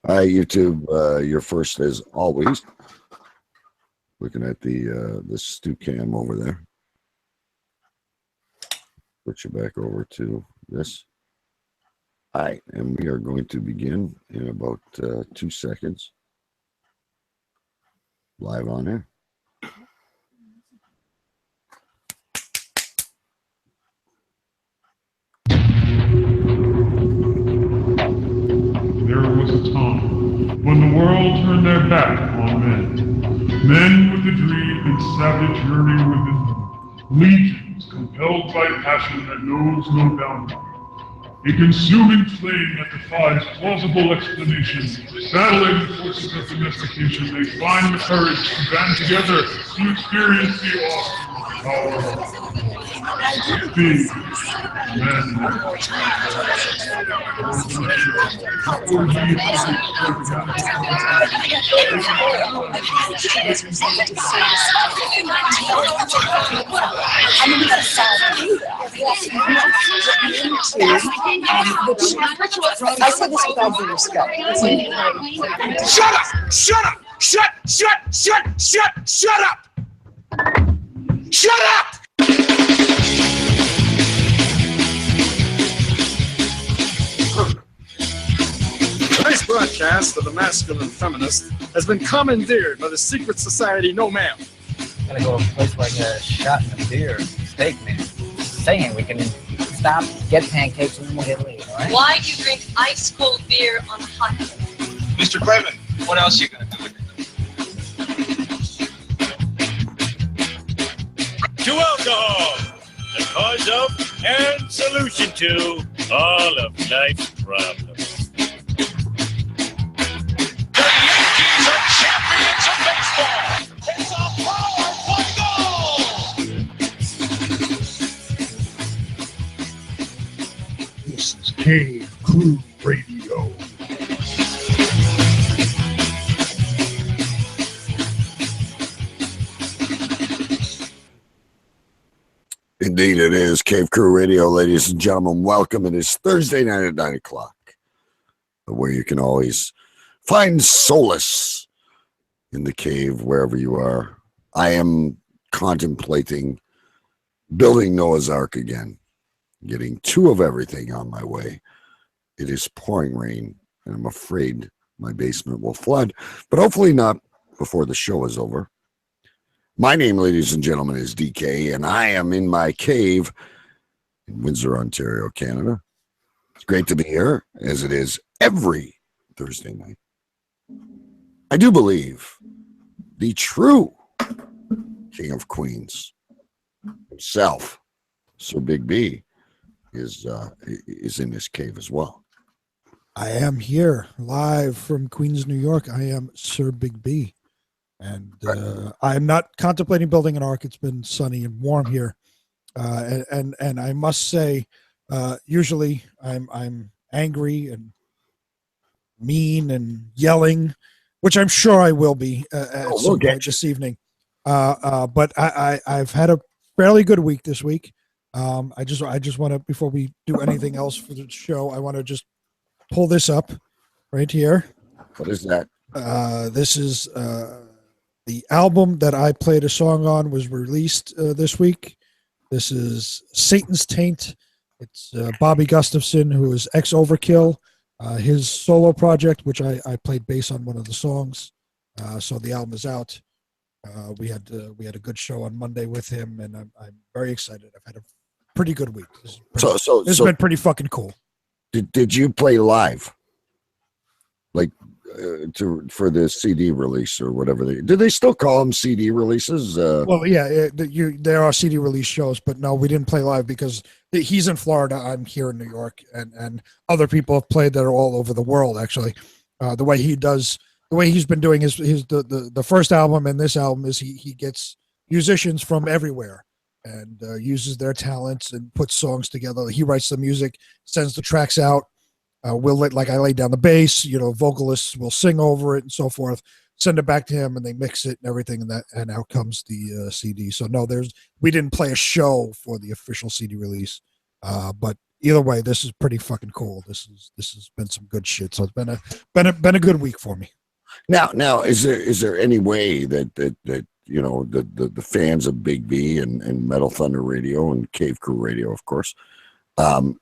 Hi, YouTube. You're first as always. Looking at the stew cam over there. Put you back over to this. All right, and we are going to begin in about 2 seconds. Live on air. There was a time when the world turned their back on men. Men with a dream and savage yearning within them. Legions compelled by passion that knows no boundary. A consuming flame that defies plausible explanation. Battling the forces of domestication, they find the courage to band together to experience the awesome power of big men. I said this without being respect. Shut up! Shut up! Shut up! Shut up! Tonight's broadcast of the masculine feminist has been commandeered by the secret society No Ma'am. Gotta go to a place where I get a shot and a beer, steak, man. Saying we can stop, get pancakes, and then we'll get laid, all right? Why do you drink ice cold beer on a hot day? Mr. Craven, what else are you gonna do with it? To alcohol, the cause of and solution to all of life's problems. The Yankees are champions of baseball! It's a power play goal! This is Cave Crew Radio. Indeed, it is Cave Crew Radio, ladies and gentlemen. Welcome. It is Thursday night at 9 o'clock, where you can always find solace in the cave wherever you are. I am contemplating building Noah's Ark again, getting 2 of everything on my way. It is pouring rain, and I'm afraid my basement will flood, but hopefully not before the show is over. My name, ladies and gentlemen, is DK, and I am in my cave in Windsor, Ontario, Canada. It's great to be here, as it is every Thursday night. I do believe the true King of Queens himself, Sir Big B, is in this cave as well. I am here live from Queens, New York. I am Sir Big B. And I'm not contemplating building an ark. It's been sunny and warm here, and I must say, usually I'm angry and mean and yelling, which I'm sure I will be at some point this evening. But I've had a fairly good week this week. I just want to, before we do anything else for the show, I want to just pull this up right here. What is that? This is. The album that I played a song on was released this week. This is Satan's Taint. It's Bobby Gustafson, who is ex-Overkill, his solo project, which I played bass on one of the songs. So the album is out. We had a good show on Monday with him, and I'm very excited. I've had a pretty good week. This has been pretty fucking cool. Did you play live? Like for the CD release or whatever do they still call them CD releases? Well, yeah, there are CD release shows, but no, we didn't play live because he's in Florida. I'm here in New York, and other people have played that are all over the world. Actually, the way he's been doing the first album and this album is he gets musicians from everywhere and uses their talents and puts songs together. He writes the music, sends the tracks out. Like I lay down the bass, vocalists will sing over it and so forth, send it back to him and they mix it and everything, and out comes the CD. So no, we didn't play a show for the official CD release, but either way, this is pretty fucking cool. This has been some good shit. So it's been a good week for me. Now, is there any way that the fans of Big B and Metal Thunder Radio and Cave Crew Radio, of course,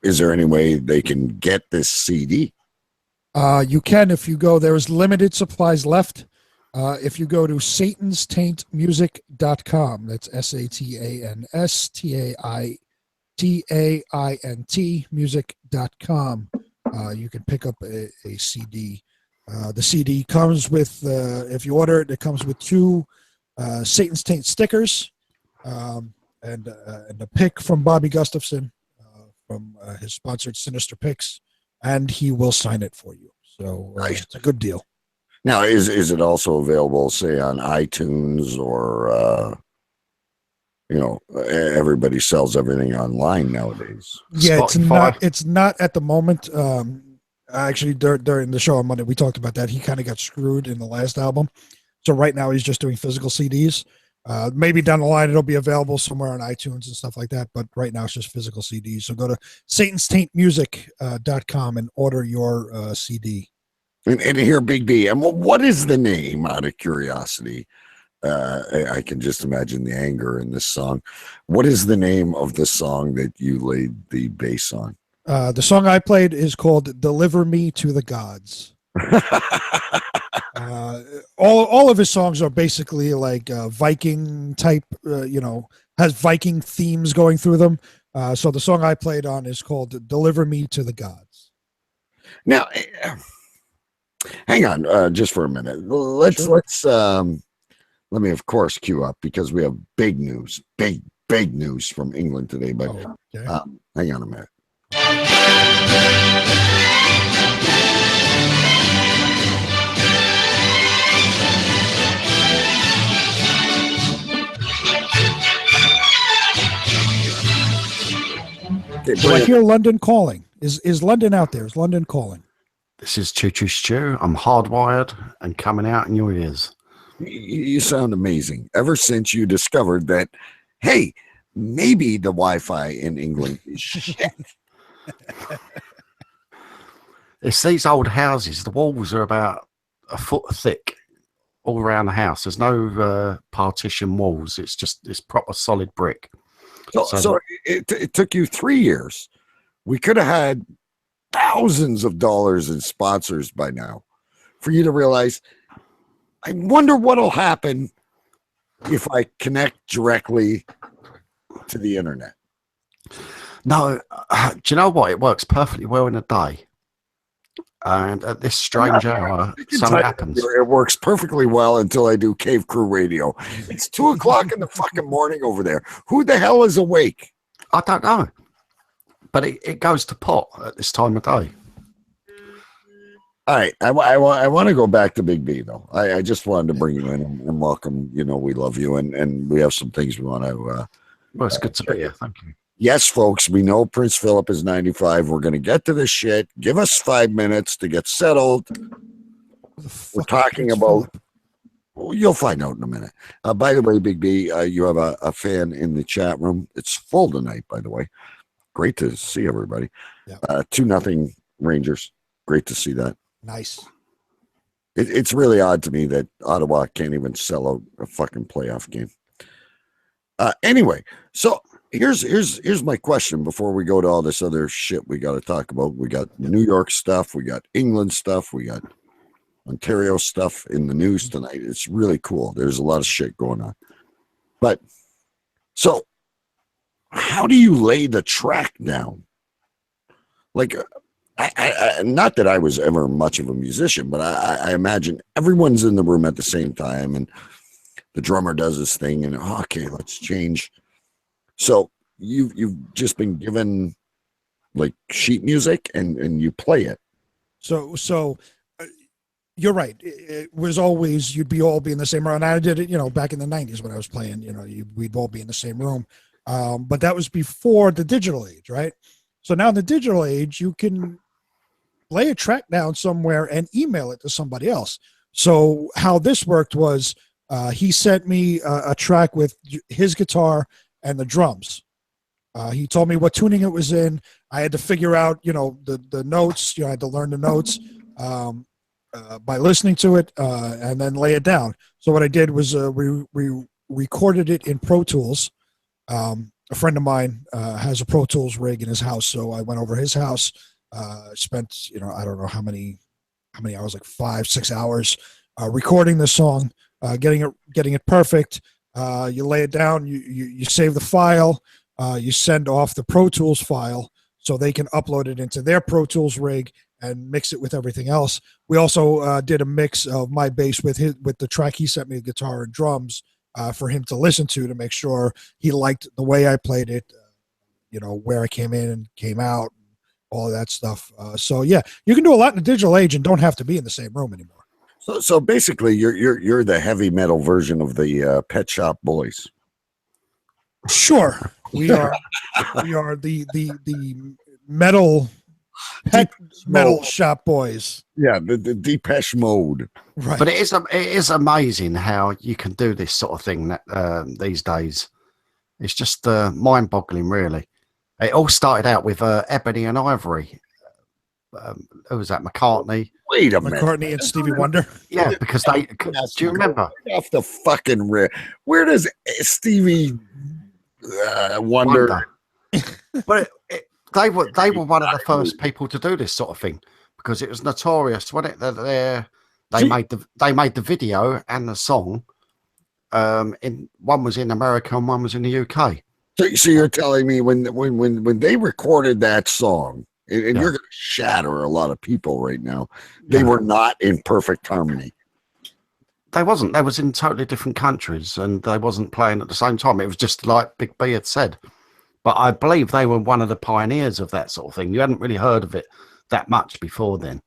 is there any way they can get this CD? You can if you go. There's limited supplies left. If you go to satanstaintmusic.com, that's SATANSTAINT music.com, you can pick up a CD. The CD comes with, if you order it, it comes with 2 Satan's Taint stickers and a pick from Bobby Gustafson from his sponsored Sinister Picks, and he will sign it for you. So Nice. It's a good deal. Now, is it also available, say, on iTunes or everybody sells everything online nowadays? Yeah, Spotify. it's not at the moment. Actually, during the show on Monday, we talked about that. He kind of got screwed in the last album. So right now he's just doing physical CDs. Maybe down the line it'll be available somewhere on iTunes and stuff like that. But right now it's just physical CDs. So go to satanstaintmusic.com and order your CD. And here, Big B, and what is the name, out of curiosity? I can just imagine the anger in this song. What is the name of the song that you laid the bass on? The song I played is called "Deliver Me to the Gods." All of his songs are basically like Viking type. Has Viking themes going through them. So the song I played on is called "Deliver Me to the Gods." Now, hang on, just for a minute. Let's let me, of course, queue up because we have big news from England today. But hang on a minute. Do I hear London calling? Is London out there? Is London calling? This is Choo Choo Stew. I'm hardwired and coming out in your ears. You sound amazing. Ever since you discovered that, hey, maybe the Wi-Fi in England is shit. It's these old houses. The walls are about a foot thick all around the house. There's no partition walls. It's proper solid brick. So it took you 3 years. We could have had thousands of dollars in sponsors by now for you to realize, I wonder what'll happen if I connect directly to the internet. No, do you know what? It works perfectly well in the day. And at this strange hour, something happens. It works perfectly well until I do Cave Crew Radio. It's 2:00 in the fucking morning over there. Who the hell is awake? I don't know. But it goes to pot at this time of day. All right. I want to go back to Big B, though. I just wanted to bring you in and welcome. We love you. And we have some things we want to. Well, it's good to be here. Thank you. Yes, folks, we know Prince Phillip is 95. We're going to get to this shit. Give us 5 minutes to get settled. We're talking about... Well, you'll find out in a minute. By the way, Big B, you have a fan in the chat room. It's full tonight, by the way. Great to see everybody. Yeah. 2-0 Rangers. Great to see that. Nice. It's really odd to me that Ottawa can't even sell out a fucking playoff game. Anyway, so... Here's my question before we go to all this other shit we got to talk about. We got New York stuff, we got England stuff, we got Ontario stuff in the news tonight. It's really cool. There's a lot of shit going on. But so how do you lay the track down? Like, I not that I was ever much of a musician, but I imagine everyone's in the room at the same time and the drummer does his thing and okay, let's change. So you've just been given like sheet music and you play it. So you're right. It was always you'd all be in the same room. And I did it, back in the 90s when I was playing. We'd all be in the same room. But that was before the digital age, right? So now in the digital age, you can lay a track down somewhere and email it to somebody else. So how this worked was he sent me a track with his guitar and the drums. He told me what tuning it was in. I had to figure out, the notes. I had to learn the notes by listening to it and then lay it down. So what I did was we recorded it in Pro Tools. A friend of mine has a Pro Tools rig in his house, so I went over his house. Spent I don't know how many hours, like 5-6 hours, recording the song, getting it perfect. You lay it down. You save the file. You send off the Pro Tools file so they can upload it into their Pro Tools rig and mix it with everything else. We also did a mix of my bass with the track he sent me, the guitar and drums, for him to listen to make sure he liked the way I played it, where I came in and came out, all of that stuff. So yeah, you can do a lot in the digital age and don't have to be in the same room anymore. So basically, you're the heavy metal version of the Pet Shop Boys. Sure, we are the metal metal shop boys. Yeah, the Depeche Mode. Right. But it is amazing how you can do this sort of thing these days. It's just mind-boggling, really. It all started out with Ebony and Ivory. Who was that? McCartney. Wait a minute. McCartney and Stevie Wonder. Yeah, because do you remember? Off the fucking rip. Where does Stevie Wonder? But they were one of the first people to do this sort of thing because it was notorious, wasn't it? They made the video and the song. One was in America and one was in the UK. So you're telling me when they recorded that song, and you're going to shatter a lot of people right now, they were not in perfect harmony. They wasn't. They was in totally different countries and they wasn't playing at the same time. It was just like Big B had said. But I believe they were one of the pioneers of that sort of thing. You hadn't really heard of it that much before then.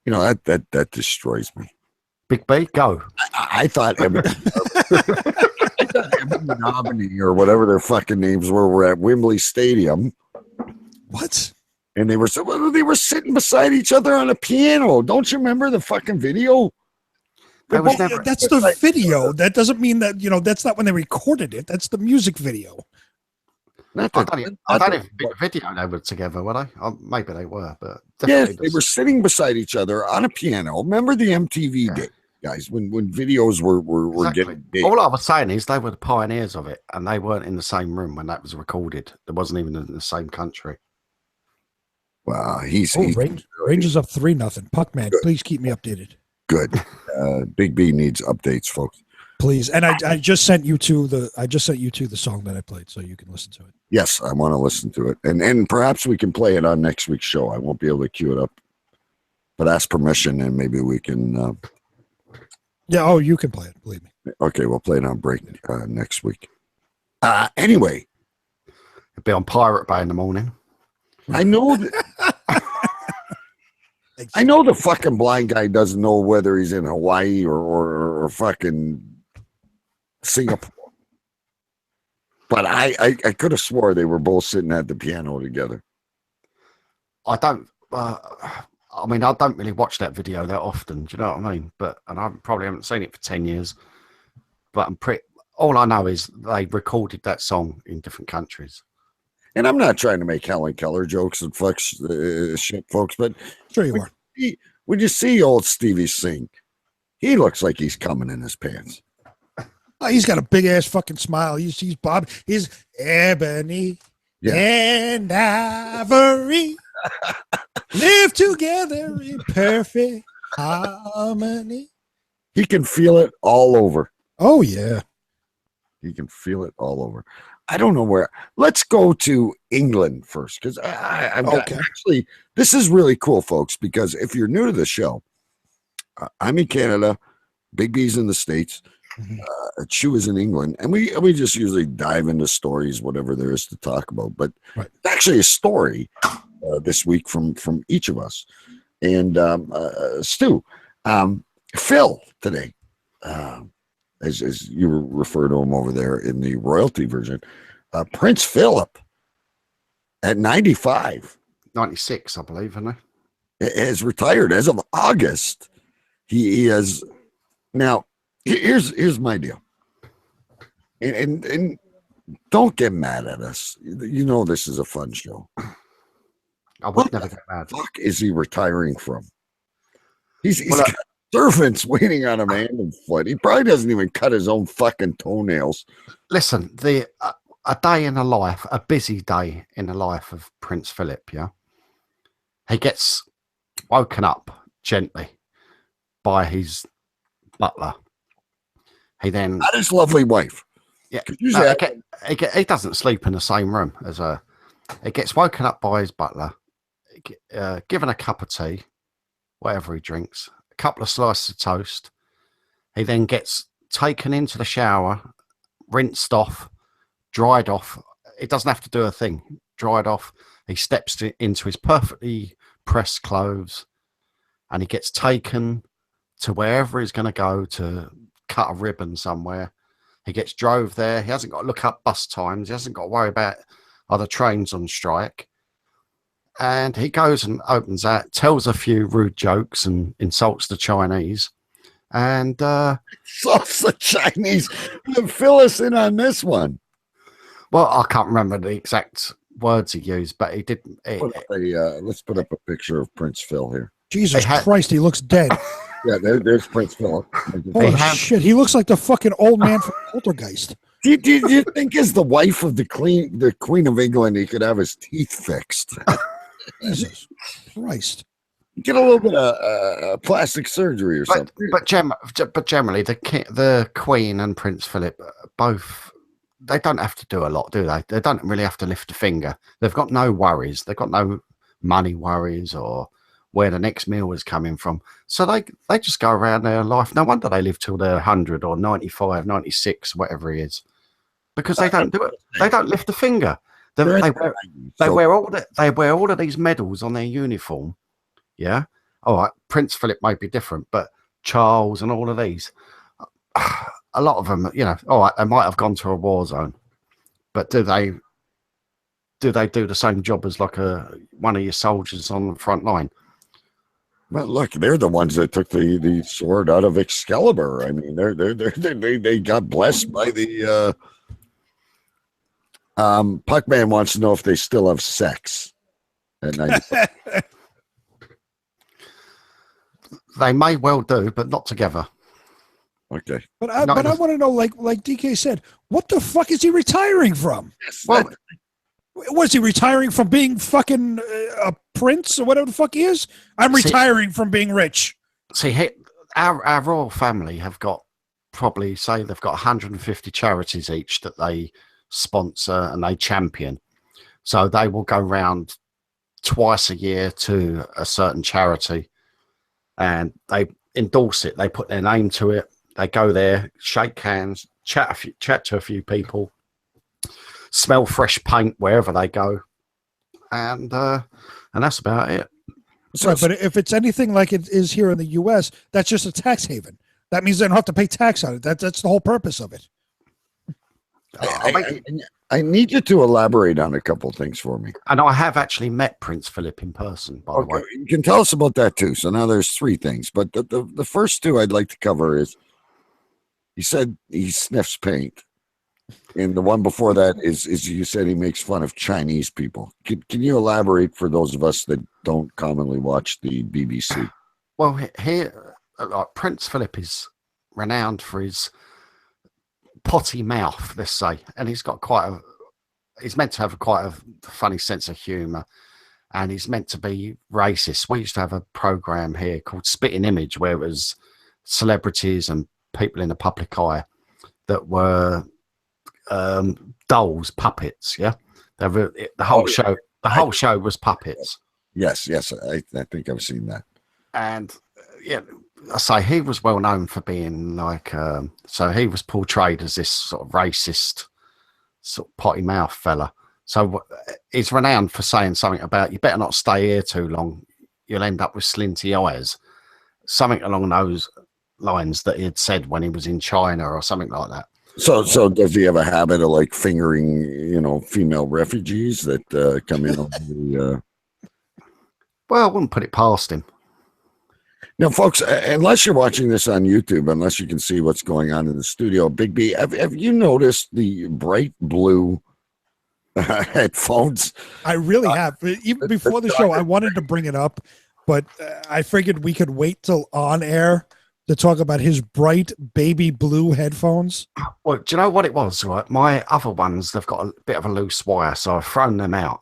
That destroys me. Big B, go. I thought Ebony and Albany or whatever their fucking names were at Wembley Stadium. What? And they were sitting beside each other on a piano. Don't you remember the fucking video? That's the video. That doesn't mean that that's not when they recorded it. That's the music video. I don't even think the video they were together, were they? Maybe they were, but yes, they were sitting beside each other on a piano. Remember the MTV day, guys, when videos were getting big. All I was saying is they were the pioneers of it, and they weren't in the same room when that was recorded. They wasn't even in the same country. Wow, Rangers up 3-0. Puckman, please keep me updated. Good. Big B needs updates, folks. Please. And I just sent you to the song that I played, so you can listen to it. Yes, I want to listen to it, and perhaps we can play it on next week's show. I won't be able to cue it up, but ask permission, and maybe we can. Yeah. Oh, you can play it. Believe me. Okay, we'll play it on break next week. Anyway, it'll be on Pirate Bay in the morning. I know that. I know the fucking blind guy doesn't know whether he's in Hawaii or fucking Singapore. But I could have swore they were both sitting at the piano together. I don't really watch that video that often. Do you know what I mean? And I probably haven't seen it for 10 years. But all I know is they recorded that song in different countries. And I'm not trying to make Helen Keller jokes and shit, folks, but sure you are. When you see old Stevie sing, he looks like he's coming in his pants. Oh, he's got a big ass fucking smile. He's Bob. He's Ebony and Ivory live together in perfect harmony. He can feel it all over. Oh yeah, he can feel it all over. I don't know where. Let's go to England first, because actually, this is really cool, folks, because if you're new to the show, I'm in Canada, Big B's in the States, Chew is in England, and we just usually dive into stories, whatever there is to talk about. But it's actually a story this week from each of us. And Stu, Phil today, as you refer to him over there in the royalty version, Prince Phillip at 95. 96, I believe, isn't he? Has retired as of August. He has now. Here's my deal, and don't get mad at us. You know this is a fun show. I would never get mad. Fuck is he retiring from? He's Well, got servants waiting on him hand and foot. He probably doesn't even cut his own fucking toenails. Listen, a day in the life, a busy day in the life of Prince Philip, yeah? He gets woken up gently by his butler. He then... Not his lovely wife. Yeah, Usually he doesn't sleep in the same room as her. He gets woken up by his butler, given a cup of tea, whatever he drinks, a couple of slices of toast. He then gets taken into the shower, rinsed off, dried off. It doesn't have to do a thing. Dried off. He steps into his perfectly pressed clothes, and he gets taken to wherever he's going to go to cut a ribbon somewhere. He gets drove there. He hasn't got to look up bus times. He hasn't got to worry about other trains on strike. And he goes and opens that, tells a few rude jokes and insults the Chinese. And insults the Chinese. Fill us in on this one. Well, I can't remember the exact words he used, but he did. Let's put up a picture of Prince Phil here. Jesus Christ, he looks dead. Yeah, there's Prince Philip. Holy shit, he looks like the fucking old man from Poltergeist. Do you think as the wife of the Queen of England, he could have his teeth fixed? Jesus Christ. Get a little bit of plastic surgery or something. But generally, the Queen and Prince Philip both, they don't have to do a lot, do they? They don't really have to lift a finger. They've got no worries. They've got no money worries or where the next meal is coming from. So they just go around their life. No wonder they live till they're 100 or 95, 96, whatever it is. Because they don't do it. They don't lift a finger. They wear all of these medals on their uniform. Yeah. All right. Prince Philip may be different, but Charles and all of these, a lot of them, all right, they might have gone to a war zone, but do they do the same job as like one of your soldiers on the front line? Well, look, they're the ones that took the sword out of Excalibur. I mean, they got blessed by the Puckman wants to know if they still have sex at night. They may well do, but not together. Okay. But I want to know, like DK said, what the fuck is he retiring from? Well, was he retiring from being fucking a prince or whatever the fuck he is? I'm retiring from being rich. See, our royal family have got probably, say, they've got 150 charities each that they sponsor and they champion. So they will go round twice a year to a certain charity and they endorse it. They put their name to it. They go there, shake hands, chat to a few people, smell fresh paint wherever they go, and that's about it. Right, but if it's anything like it is here in the U.S., that's just a tax haven. That means they don't have to pay tax on it. That's the whole purpose of it. I need you to elaborate on a couple of things for me. And I have actually met Prince Philip in person, by the way. You can tell us about that too. So now there's three things, but the first two I'd like to cover is he said he sniffs paint. And the one before that is you said he makes fun of Chinese people. Can you elaborate for those of us that don't commonly watch the BBC? Well, here, Prince Philip is renowned for his potty mouth, let's say, and he's got he's meant to have quite a funny sense of humour, and he's meant to be racist. We used to have a program here called Spitting Image, where it was celebrities and people in the public eye that were dolls, puppets. Yeah, the whole show. The whole show was puppets. Yes, I think I've seen that. And yeah, I say he was well known for being like. So he was portrayed as this sort of racist, sort of potty mouth fella. So he's renowned for saying something about you better not stay here too long. You'll end up with slinty eyes. Something along those lines that he had said when he was in China or something like that. So does he have a habit of like fingering, female refugees that come in on the? Well, I wouldn't put it past him. Now, folks, unless you're watching this on YouTube, unless you can see what's going on in the studio, Big B, have you noticed the bright blue headphones? I really have. Even before the show, I wanted to bring it up, but I figured we could wait till on air to talk about his bright baby blue headphones. Well, do you know what it was, right? My other ones, they've got a bit of a loose wire, so I've thrown them out.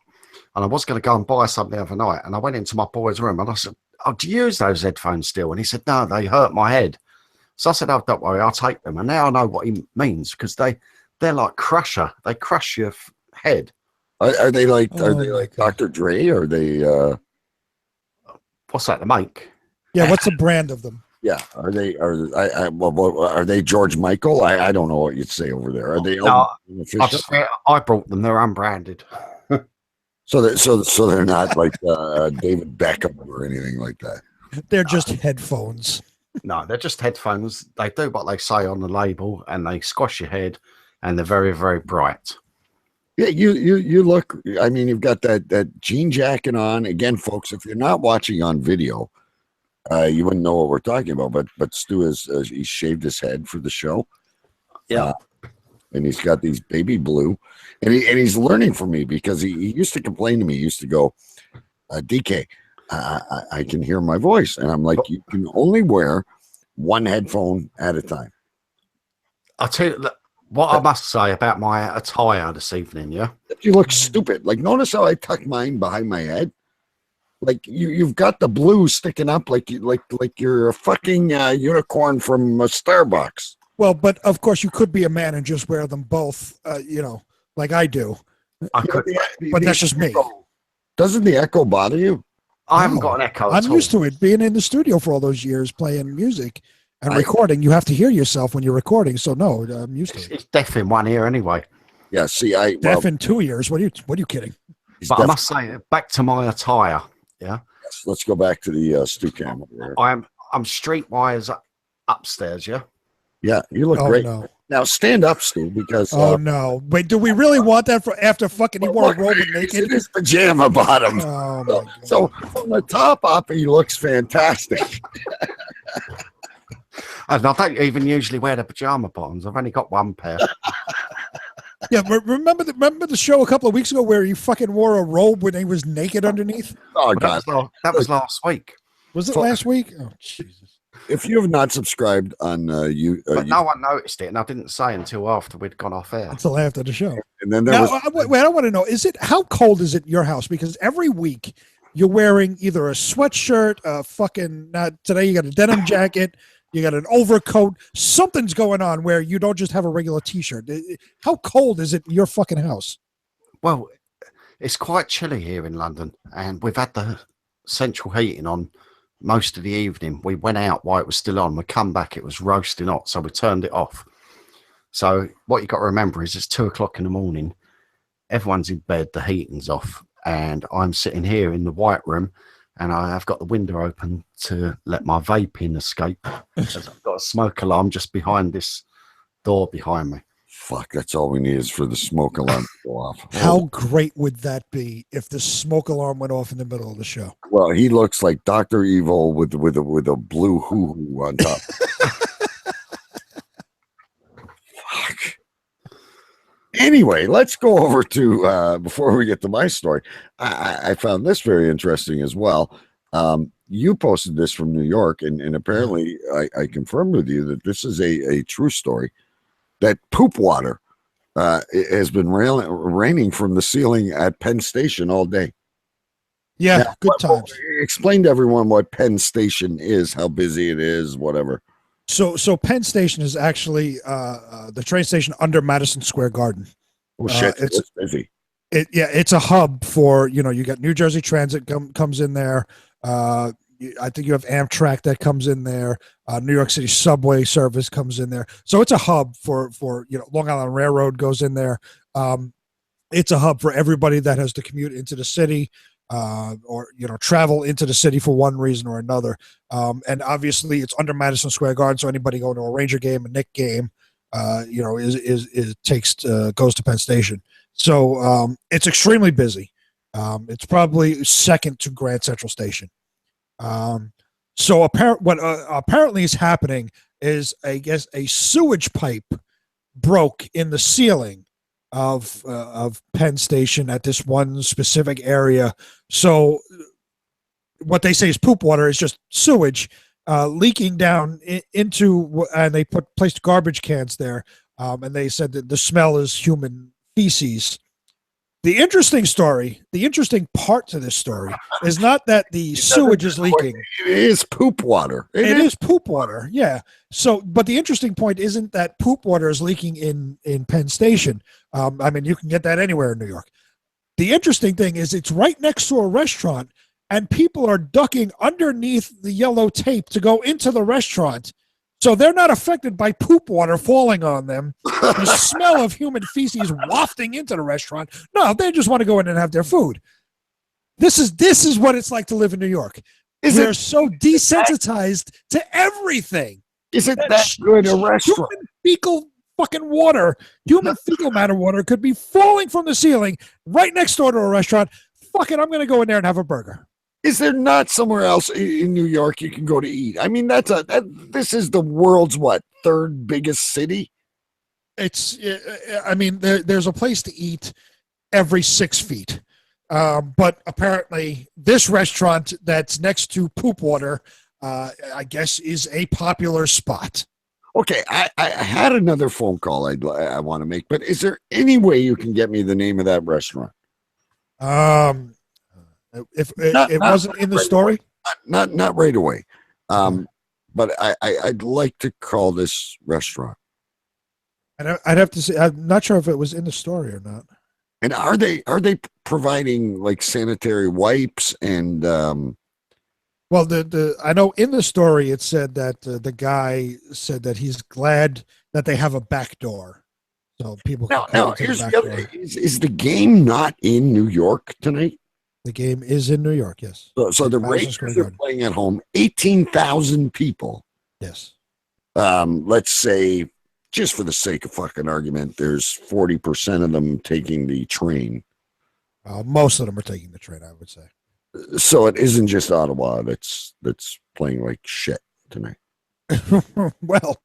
And I was going to go and buy some the other night, and I went into my boy's room, and I said, "Oh, do you use those headphones still?" And he said, "No, they hurt my head." So I said, "Oh, don't worry, I'll take them." And now I know what he means, because they're like crusher. They crush your head. Are they like Dr. Dre? Or are they what's that to make? Yeah, what's the brand of them? Yeah, are they George Michael? I don't know what you'd say over there. Are they? No, I brought them. They're unbranded. So they're not like David Beckham or anything like that. They're just headphones. No, they're just headphones. They do what they say on the label, and they squash your head, and they're very, very bright. Yeah, you look. I mean, you've got that jean jacket on. Again, folks, if you're not watching on video, you wouldn't know what we're talking about. But Stu he shaved his head for the show. Yeah. And he's got these baby blue, and he's learning from me, because he used to complain to me. He used to go, DK, I can hear my voice. And I'm like, you can only wear one headphone at a time. I'll tell you what I must say about my attire this evening, yeah? You look stupid. Like, notice how I tuck mine behind my head? Like, you've got the blue sticking up like you're a fucking unicorn from Starbucks. Well, but of course you could be a man and just wear them both, like I do. I could, but that's just me. Doesn't the echo bother you? I haven't got an echo. I'm used to it, being in the studio for all those years, playing music and recording. You have to hear yourself when you're recording, so no, I'm used to it. It's deaf in one ear anyway. Yeah, see, deaf in 2 ears. What are you kidding? But I must say, back to my attire. Yeah. Let's go back to the Stu Cam over here. I'm streetwise upstairs. Yeah. Yeah, you look great. No. Now stand up, Stu, because no. Wait, do we really want that for after fucking he wore a robe and naked? His pajama bottom. Oh, my God. So from the top up, he looks fantastic. And I don't even usually wear the pajama bottoms. I've only got one pair. Yeah, remember the show a couple of weeks ago where he fucking wore a robe when he was naked underneath? Oh, God. That was last week. Was it last week? Oh, Jesus. If you have not subscribed on but no one noticed it, and I didn't say until after we'd gone off air. Until after the show. And then I want to know, how cold is it in your house? Because every week you're wearing either a sweatshirt, today you got a denim jacket, you got an overcoat, something's going on where you don't just have a regular t-shirt. How cold is it in your fucking house? Well, it's quite chilly here in London, and we've had the central heating on most of the evening. We went out while it was still on. We come back, it was roasting hot, so we turned it off. So what you got to remember is it's 2 o'clock in the morning. Everyone's in bed, the heating's off, and I'm sitting here in the white room, and I have got the window open to let my vaping escape. I've got a smoke alarm just behind this door behind me. Fuck, that's all we need is for the smoke alarm to go off. How great would that be if the smoke alarm went off in the middle of the show? Well, he looks like Dr. Evil with a blue hoo-hoo on top. Fuck. Anyway, let's go over to, before we get to my story, I found this very interesting as well. You posted this from New York, and apparently I confirmed with you that this is a true story, that poop water has been raining from the ceiling at Penn Station all day. Yeah, now, good times. Explain to everyone what Penn Station is, how busy it is, whatever. So Penn Station is actually the train station under Madison Square Garden. Oh shit, it's busy. It's a hub for, you got New Jersey Transit comes in there. I think you have Amtrak that comes in there. New York City subway service comes in there. So it's a hub for Long Island Railroad goes in there. It's a hub for everybody that has to commute into the city or travel into the city for one reason or another. And obviously it's under Madison Square Garden, so anybody going to a Ranger game, a Knick game, goes to Penn Station. So it's extremely busy. It's probably second to Grand Central Station. So what apparently is happening is, I guess, a sewage pipe broke in the ceiling of Penn Station at this one specific area. So what they say is poop water is just sewage leaking down into, and they placed garbage cans there, and they said that the smell is human feces. The interesting part to this story is not that the sewage is leaking. It is poop water. It is poop water, yeah. So, but the interesting point isn't that poop water is leaking in Penn Station. I mean, you can get that anywhere in New York. The interesting thing is it's right next to a restaurant, and people are ducking underneath the yellow tape to go into the restaurant. So they're not affected by poop water falling on them, the smell of human feces wafting into the restaurant. No, they just want to go in and have their food. This is what it's like to live in New York. We're so desensitized to everything. Is it that good a restaurant? Human fecal fucking water, human fecal matter water could be falling from the ceiling right next door to a restaurant. Fuck it, I'm going to go in there and have a burger. Is there not somewhere else in New York you can go to eat? I mean, this is the world's third biggest city. It's, I mean, there's a place to eat every 6 feet. But apparently this restaurant that's next to poop water, I guess, is a popular spot. Okay, I had another phone call I want to make, but is there any way you can get me the name of that restaurant? If it wasn't in the story, not right away. But I'd like to call this restaurant. And I'd have to say, I'm not sure if it was in the story or not. And are they providing like sanitary wipes and? Well, I know in the story it said that the guy said that he's glad that they have a back door, so people. Now here's the other thing. Is the game not in New York tonight? The game is in New York, yes. So the Rangers are playing at home. 18,000 people. Yes. Let's say, just for the sake of fucking argument, there's 40% of them taking the train. Most of them are taking the train, I would say. So it isn't just Ottawa that's playing like shit tonight. Well,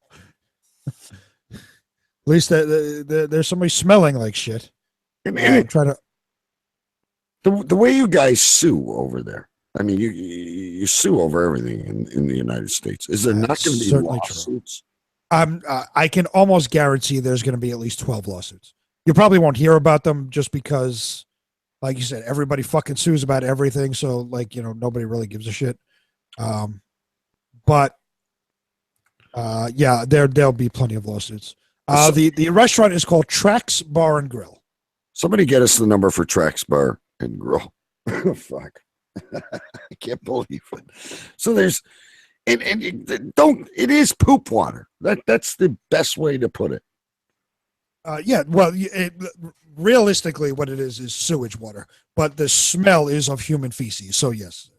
at least there's somebody smelling like shit. I'm trying to. The way you guys sue over there, I mean, you sue over everything in the United States. Is there not going to be lawsuits? I can almost guarantee there's going to be at least 12 lawsuits. You probably won't hear about them just because, like you said, everybody fucking sues about everything. So, like, nobody really gives a shit. But yeah, there'll be plenty of lawsuits. The restaurant is called Trax Bar and Grill. Somebody get us the number for Trax Bar and Grill. Fuck. I can't believe it. So there's, and it is poop water. That's the best way to put it. Yeah, well, realistically, what it is sewage water, but the smell is of human feces. So yes,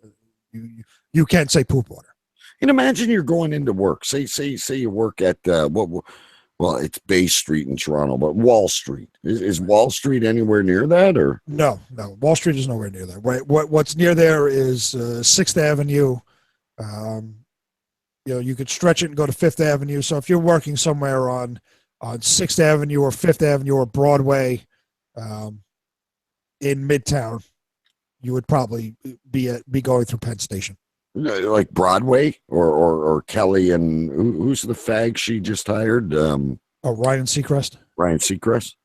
you can't say poop water. And imagine you're going into work. Say you work at well, it's Bay Street in Toronto, but Wall Street is Wall Street anywhere near that, or no? Wall Street is nowhere near there. What's near there is 6th Avenue. You could stretch it and go to 5th Avenue. So if you're working somewhere on 6th Avenue or 5th Avenue or Broadway in Midtown, you would probably be going through Penn Station. Like Broadway or Kelly and who's the fag she just hired? Ryan Seacrest. Ryan Seacrest.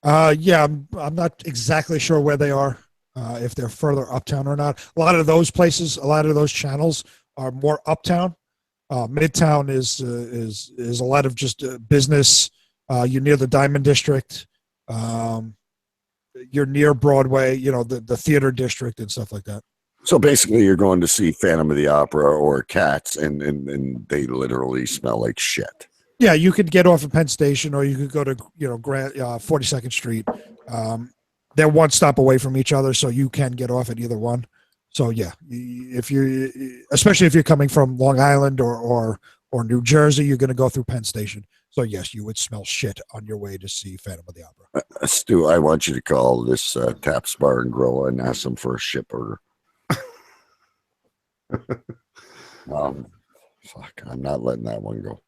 Yeah, I'm not exactly sure where they are, if they're further uptown or not. A lot of those places, a lot of those channels are more uptown. Midtown is a lot of just business. You're near the Diamond District. You're near Broadway. The theater district and stuff like that. So basically, you're going to see Phantom of the Opera or Cats, and they literally smell like shit. Yeah, you could get off at Penn Station, or you could go to 42nd Street. They're one stop away from each other, so you can get off at either one. So yeah, especially if you're coming from Long Island or New Jersey, you're going to go through Penn Station. So yes, you would smell shit on your way to see Phantom of the Opera. Stu, I want you to call this Taps Bar and Grill and ask them for a shit burger. Fuck, I'm not letting that one go.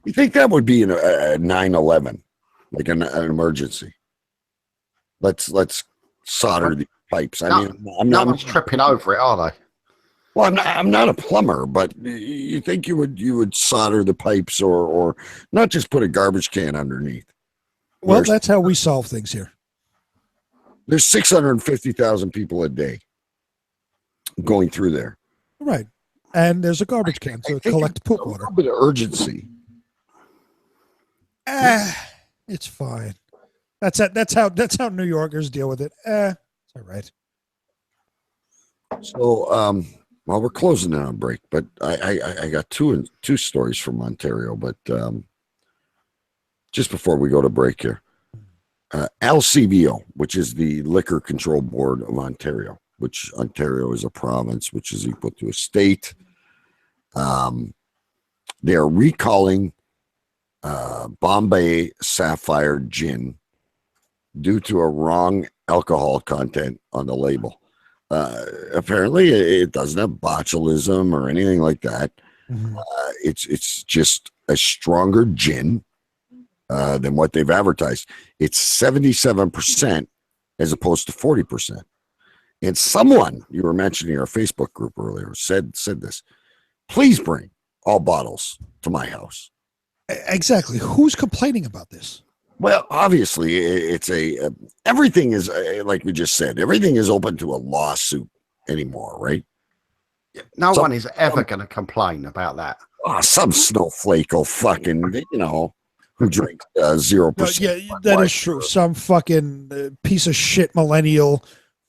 You think that would be a 9/11, like an emergency? Let's solder the pipes. I mean, no one's tripping over it, are they? Well, I'm not a plumber, but you think you would solder the pipes or not just put a garbage can underneath? Well, that's how we solve things here. There's 650,000 people a day going through there. Right. And there's a garbage can to collect poop water. A little bit of urgency. It's fine. That's how New Yorkers deal with it. It's all right. So, well, we're closing in on break, but I got two stories from Ontario, but just before we go to break here, LCBO, which is the Liquor Control Board of Ontario, which Ontario is a province, which is equal to a state. They are recalling Bombay Sapphire Gin due to a wrong alcohol content on the label. Apparently, it doesn't have botulism or anything like that. Mm-hmm. It's just a stronger gin than what they've advertised. It's 77% as opposed to 40%. And someone, you were mentioning our Facebook group earlier, said this. Please bring all bottles to my house. Exactly. Who's complaining about this? Well, obviously, it's everything is, like we just said, everything is open to a lawsuit anymore, right? No one is ever going to complain about that. Oh, some snowflake will fucking, who drinks 0%. Yeah, that is true. Some fucking piece of shit millennial,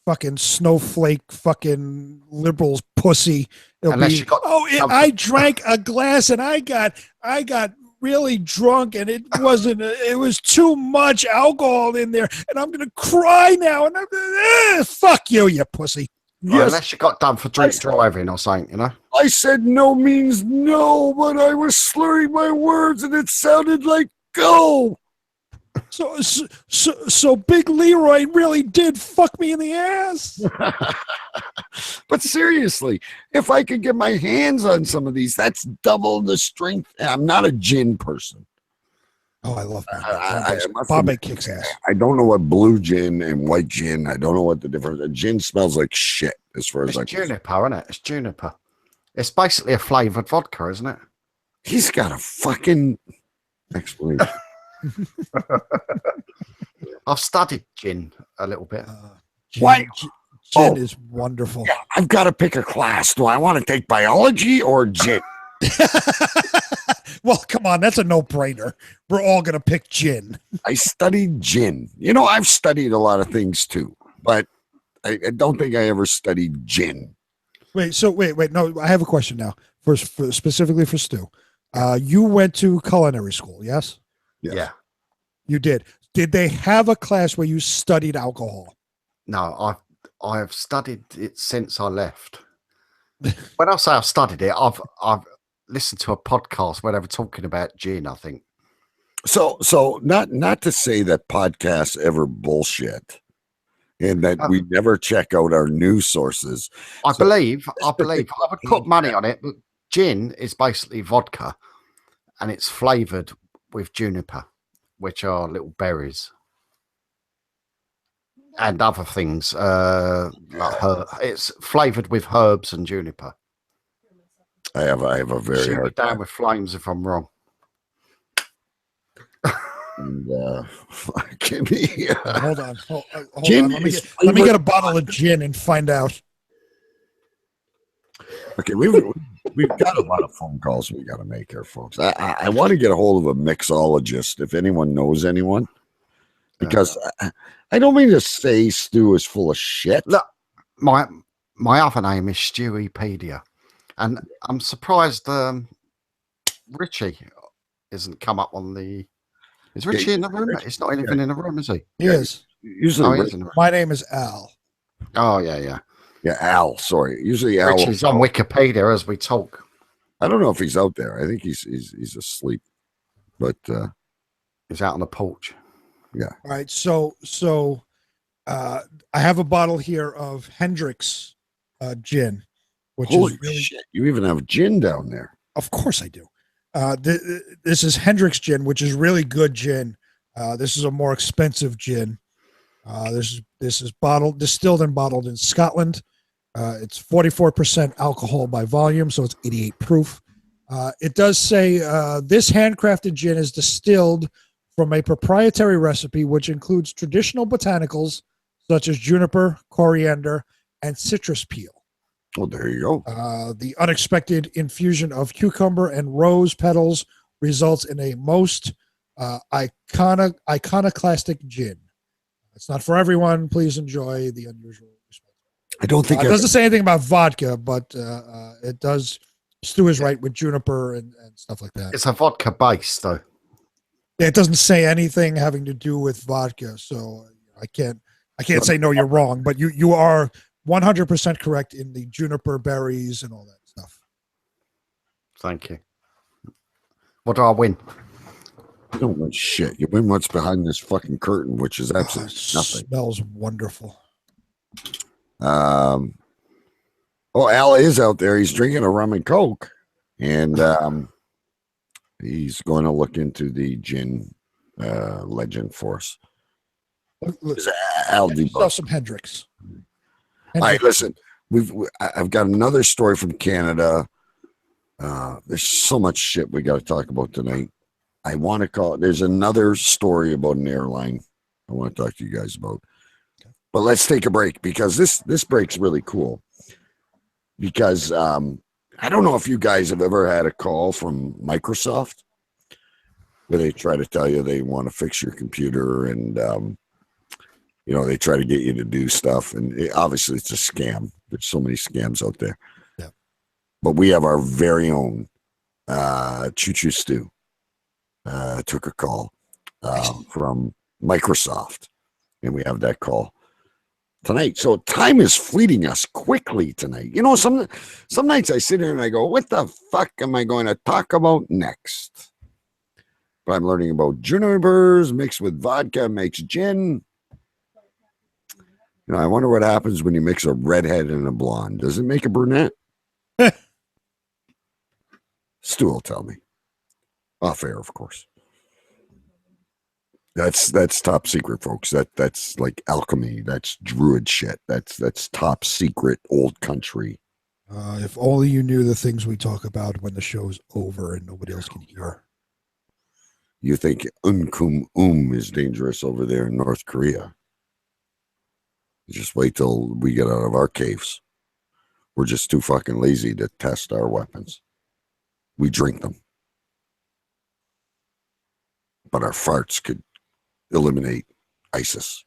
fucking snowflake, fucking liberals pussy. I drank a glass and I got really drunk and it was too much alcohol in there and I'm gonna cry now and fuck you pussy. Yes. Unless you got done for drink driving or something, I said no means no, but I was slurring my words and it sounded like go. So Big Leroy really did fuck me in the ass. But seriously, if I could get my hands on some of these, that's double the strength. I'm not a gin person. Oh, I love Bombay kicks ass. I don't know what blue gin and white gin. I don't know what the difference. A gin smells like shit as far as it's juniper, isn't it? It's juniper. It's basically a flavored vodka, isn't it? He's got a fucking explanation. I've studied gin a little bit. Gin is wonderful. Yeah, I've got to pick a class. Do I want to take biology or gin? Well, come on, that's a no-brainer. We're all going to pick gin. I studied gin. I've studied a lot of things too, but I don't think I ever studied gin. Wait. No, I have a question now. Specifically for Stu. You went to culinary school, yes? Yeah. You did. Did they have a class where you studied alcohol? No, I've studied it since I left. When I say I've studied it, I've listened to a podcast where they were talking about gin, I think. So not to say that podcasts ever bullshit and that we never check out our news sources. I believe I would put money on it, but gin is basically vodka and it's flavored with juniper, which are little berries. And other things, it's flavored with herbs and juniper. I have a very Shoot hard down with flames if I'm wrong. And, give me, hold on. Gin on. Let me get a bottle of gin and find out. Okay, we've got a lot of phone calls we got to make here, folks. I want to get a hold of a mixologist if anyone knows anyone, because I don't mean to say Stu is full of shit. Look, my other name is Stewiepedia, and I'm surprised Richie isn't come up on the. Is Richie in the room? It's not even in the room, is he? He is. Usually, my name is Al. Oh yeah. Yeah, Al. Sorry. Usually Al. Richie's on Wikipedia as we talk. I don't know if he's out there. I think he's asleep, but he's out on the porch. Yeah. All right. So I have a bottle here of Hendrick's gin. which Holy is really, shit! You even have gin down there. of course I do. This is Hendrick's gin, which is really good gin. This is a more expensive gin. This is distilled and bottled in Scotland. It's 44% alcohol by volume, so it's 88 proof. It does say this handcrafted gin is distilled from a proprietary recipe which includes traditional botanicals such as juniper, coriander, and citrus peel. Well, there you go. The unexpected infusion of cucumber and rose petals results in a most iconoclastic gin. It's not for everyone. Please enjoy the unusual. I don't think it doesn't say anything about vodka, but it does. Stu is right with juniper and stuff like that. It's a vodka base, though. Yeah, it doesn't say anything having to do with vodka, so I can't say no. You're wrong, but you are 100% correct in the juniper berries and all that stuff. Thank you. What do I win? You don't win shit. You win what's behind this fucking curtain, which is absolutely nothing. Smells wonderful. Al is out there. He's drinking a rum and coke, and he's going to look into the gin legend for us. Look, Al some Hendricks. All right, listen. I've got another story from Canada. There's so much shit we got to talk about tonight. I want to call. There's another story about an airline I want to talk to you guys about. Okay. But let's take a break because this break's really cool. Because I don't know if you guys have ever had a call from Microsoft where they try to tell you they want to fix your computer and they try to get you to do stuff, and obviously it's a scam. There's so many scams out there. Yeah. But we have our very own Choo Choo Stu. Took a call from Microsoft, and we have that call tonight. So time is fleeting us quickly tonight. Some nights I sit here and I go, what the fuck am I going to talk about next? But I'm learning about junipers mixed with vodka makes gin. I wonder what happens when you mix a redhead and a blonde. Does it make a brunette? Stu will tell me. Off air, of course. That's top secret, folks. That's like alchemy. That's druid shit. That's top secret old country. If only you knew the things we talk about when the show's over and nobody else can hear. You think Unkum is dangerous over there in North Korea? Just wait till we get out of our caves. We're just too fucking lazy to test our weapons. We drink them. But our farts could eliminate ISIS.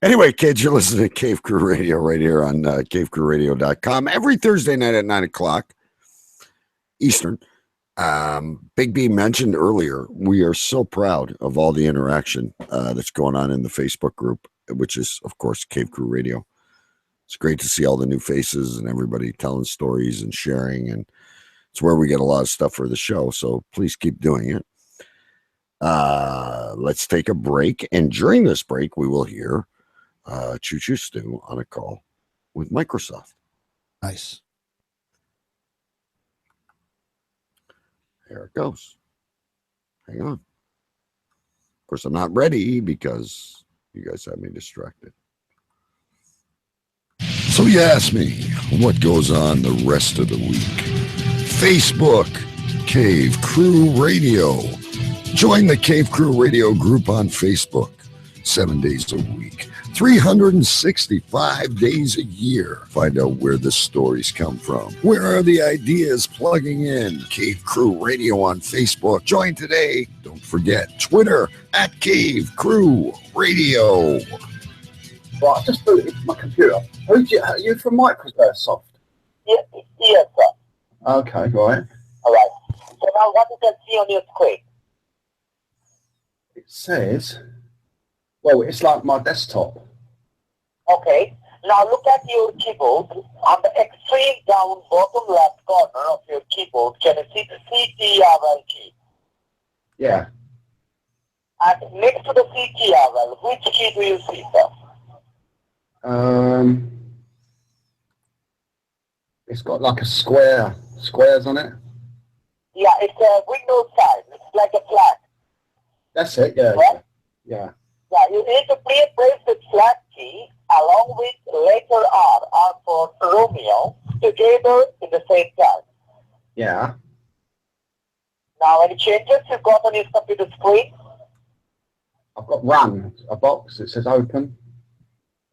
Anyway, kids, you're listening to Cave Crew Radio right here on cavecrewradio.com every Thursday night at 9 o'clock Eastern. Big B mentioned earlier, we are so proud of all the interaction that's going on in the Facebook group, which is, of course, Cave Crew Radio. It's great to see all the new faces and everybody telling stories and sharing, and it's where we get a lot of stuff for the show, so please keep doing it. Let's take a break, and during this break, we will hear Choo Choo Stu on a call with Microsoft. Nice. There it goes. Hang on. Of course, I'm not ready because you guys have me distracted. So you asked me what goes on the rest of the week. Facebook, Cave Crew Radio. Join the Cave Crew Radio group on Facebook 7 days a week, 365 days a year. Find out where the stories come from. Where are the ideas plugging in? Cave Crew Radio on Facebook. Join today. Don't forget Twitter at Cave Crew Radio. Right, I just booted my computer. Are you from Microsoft? Yes, sir. Okay, right. All right. So now what you can see on your screen? It says, well, it's like my desktop. Okay. Now look at your keyboard. On the extreme down bottom left corner of your keyboard, can you see the CTRL key? Yeah. And next to the CTRL, which key do you see, sir? It's got like a squares on it. Yeah, it's a Windows side. It's like a flag. That's it, yeah. Right? Yeah. Yeah, you need to press the flag key along with letter R for Romeo, together in the same time. Yeah. Now, any changes you've got on your computer screen? I've got run, a box that says open.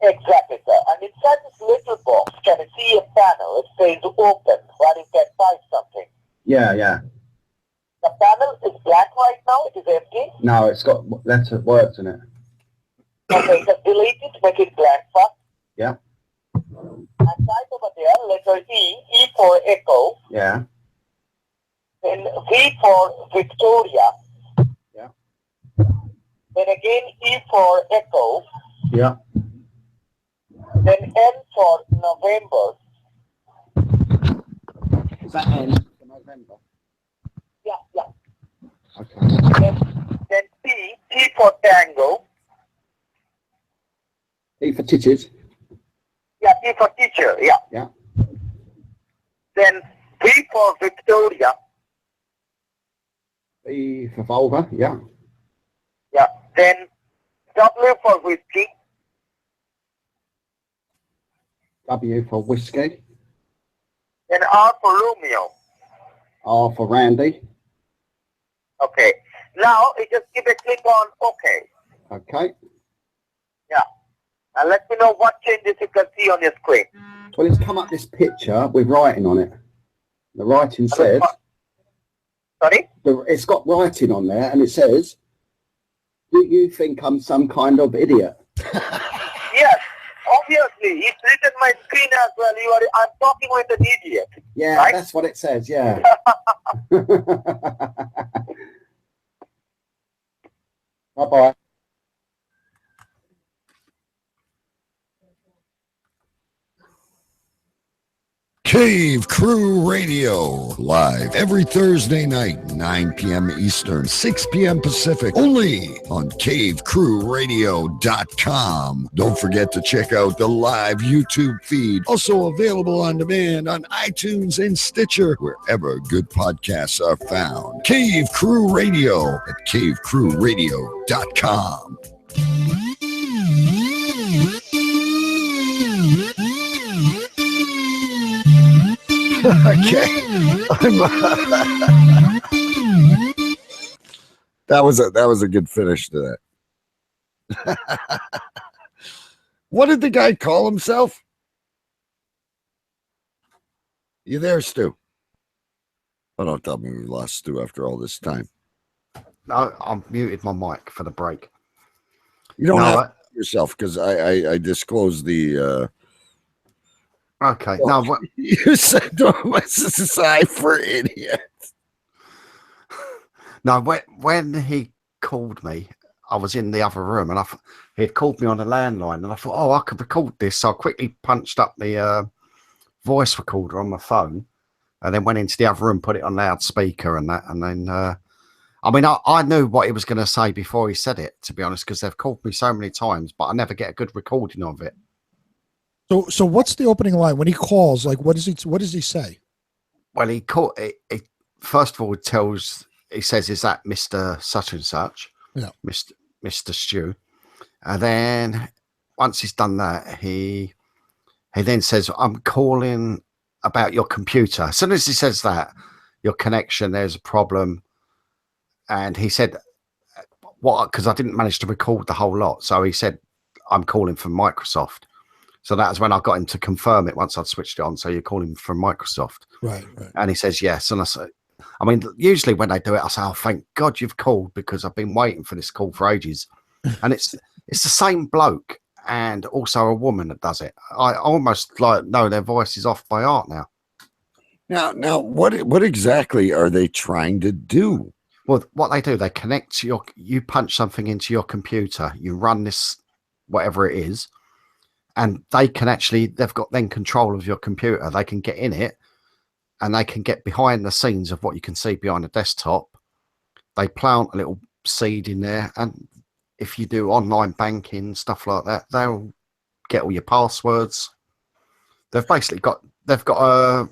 Exactly, sir. And inside this little box, can you see a panel? It says open, where you can type something. Yeah, yeah. The panel is black right now. It is empty. No, it's got words in it. Okay, just delete it, make it black first. Yeah. And type over there, letter E for echo. Yeah. Then V for Victoria. Yeah. Then again E for echo. Yeah. Then N for November. Is that N for November? Yeah, yeah. Okay. Then T for Tango. T for titties. Yeah, T for teacher, yeah. Yeah. Then V for Victoria. V for vulva. Yeah. Yeah. Then W for whiskey. W for whiskey. Then R for Romeo. R for Randy. Okay. Now you just give a click on OK. Okay. Yeah. And let me know what changes you can see on your screen. Well, it's come up this picture with writing on it. The writing says... Sorry? It's got writing on there, and it says, "Do you think I'm some kind of idiot?" Yes, obviously. It's written my screen as well. I'm talking with an idiot. Yeah, right? That's what it says, yeah. Bye-bye. Cave Crew Radio, live every Thursday night, 9 p.m. Eastern, 6 p.m. Pacific, only on cavecrewradio.com. Don't forget to check out the live YouTube feed, also available on demand on iTunes and Stitcher, wherever good podcasts are found. Cave Crew Radio at cavecrewradio.com. Okay. That was a good finish to that. What did the guy call himself? You there, Stu? Oh, don't tell me we lost Stu after all this time. No, I've muted my mic for the break. You don't have to yourself because I disclosed the. Okay. Well, no, you said society for idiots. No, when he called me, I was in the other room, and he'd called me on a landline, and I thought, I could record this. So I quickly punched up the voice recorder on my phone, and then went into the other room, put it on loudspeaker, and that, and then. I knew what he was going to say before he said it, to be honest, because they've called me so many times, but I never get a good recording of it. So what's the opening line when he calls? Like, what does he say? Well, he first of all he says, "Is that Mr. Such and Such?" Yeah, Mr. Stew. And then once he's done that, he then says, "I'm calling about your computer." As soon as he says that, your connection, there's a problem. And he said, "What?" Because I didn't manage to record the whole lot, so he said, "I'm calling from Microsoft." So that was when I got him to confirm it once I'd switched it on. So you're calling from Microsoft. Right. And he says, yes. And I say, usually when they do it, I say, "Oh, thank God you've called, because I've been waiting for this call for ages." And it's the same bloke and also a woman that does it. I almost know their voice is off by heart now. Now, what exactly are they trying to do? Well, what they do, they connect to you punch something into your computer, you run this, whatever it is, and they can they've got then control of your computer. They can get in it, and they can get behind the scenes of what you can see behind the desktop. They plant a little seed in there, and if you do online banking, stuff like that, they'll get all your passwords. They've basically got they've got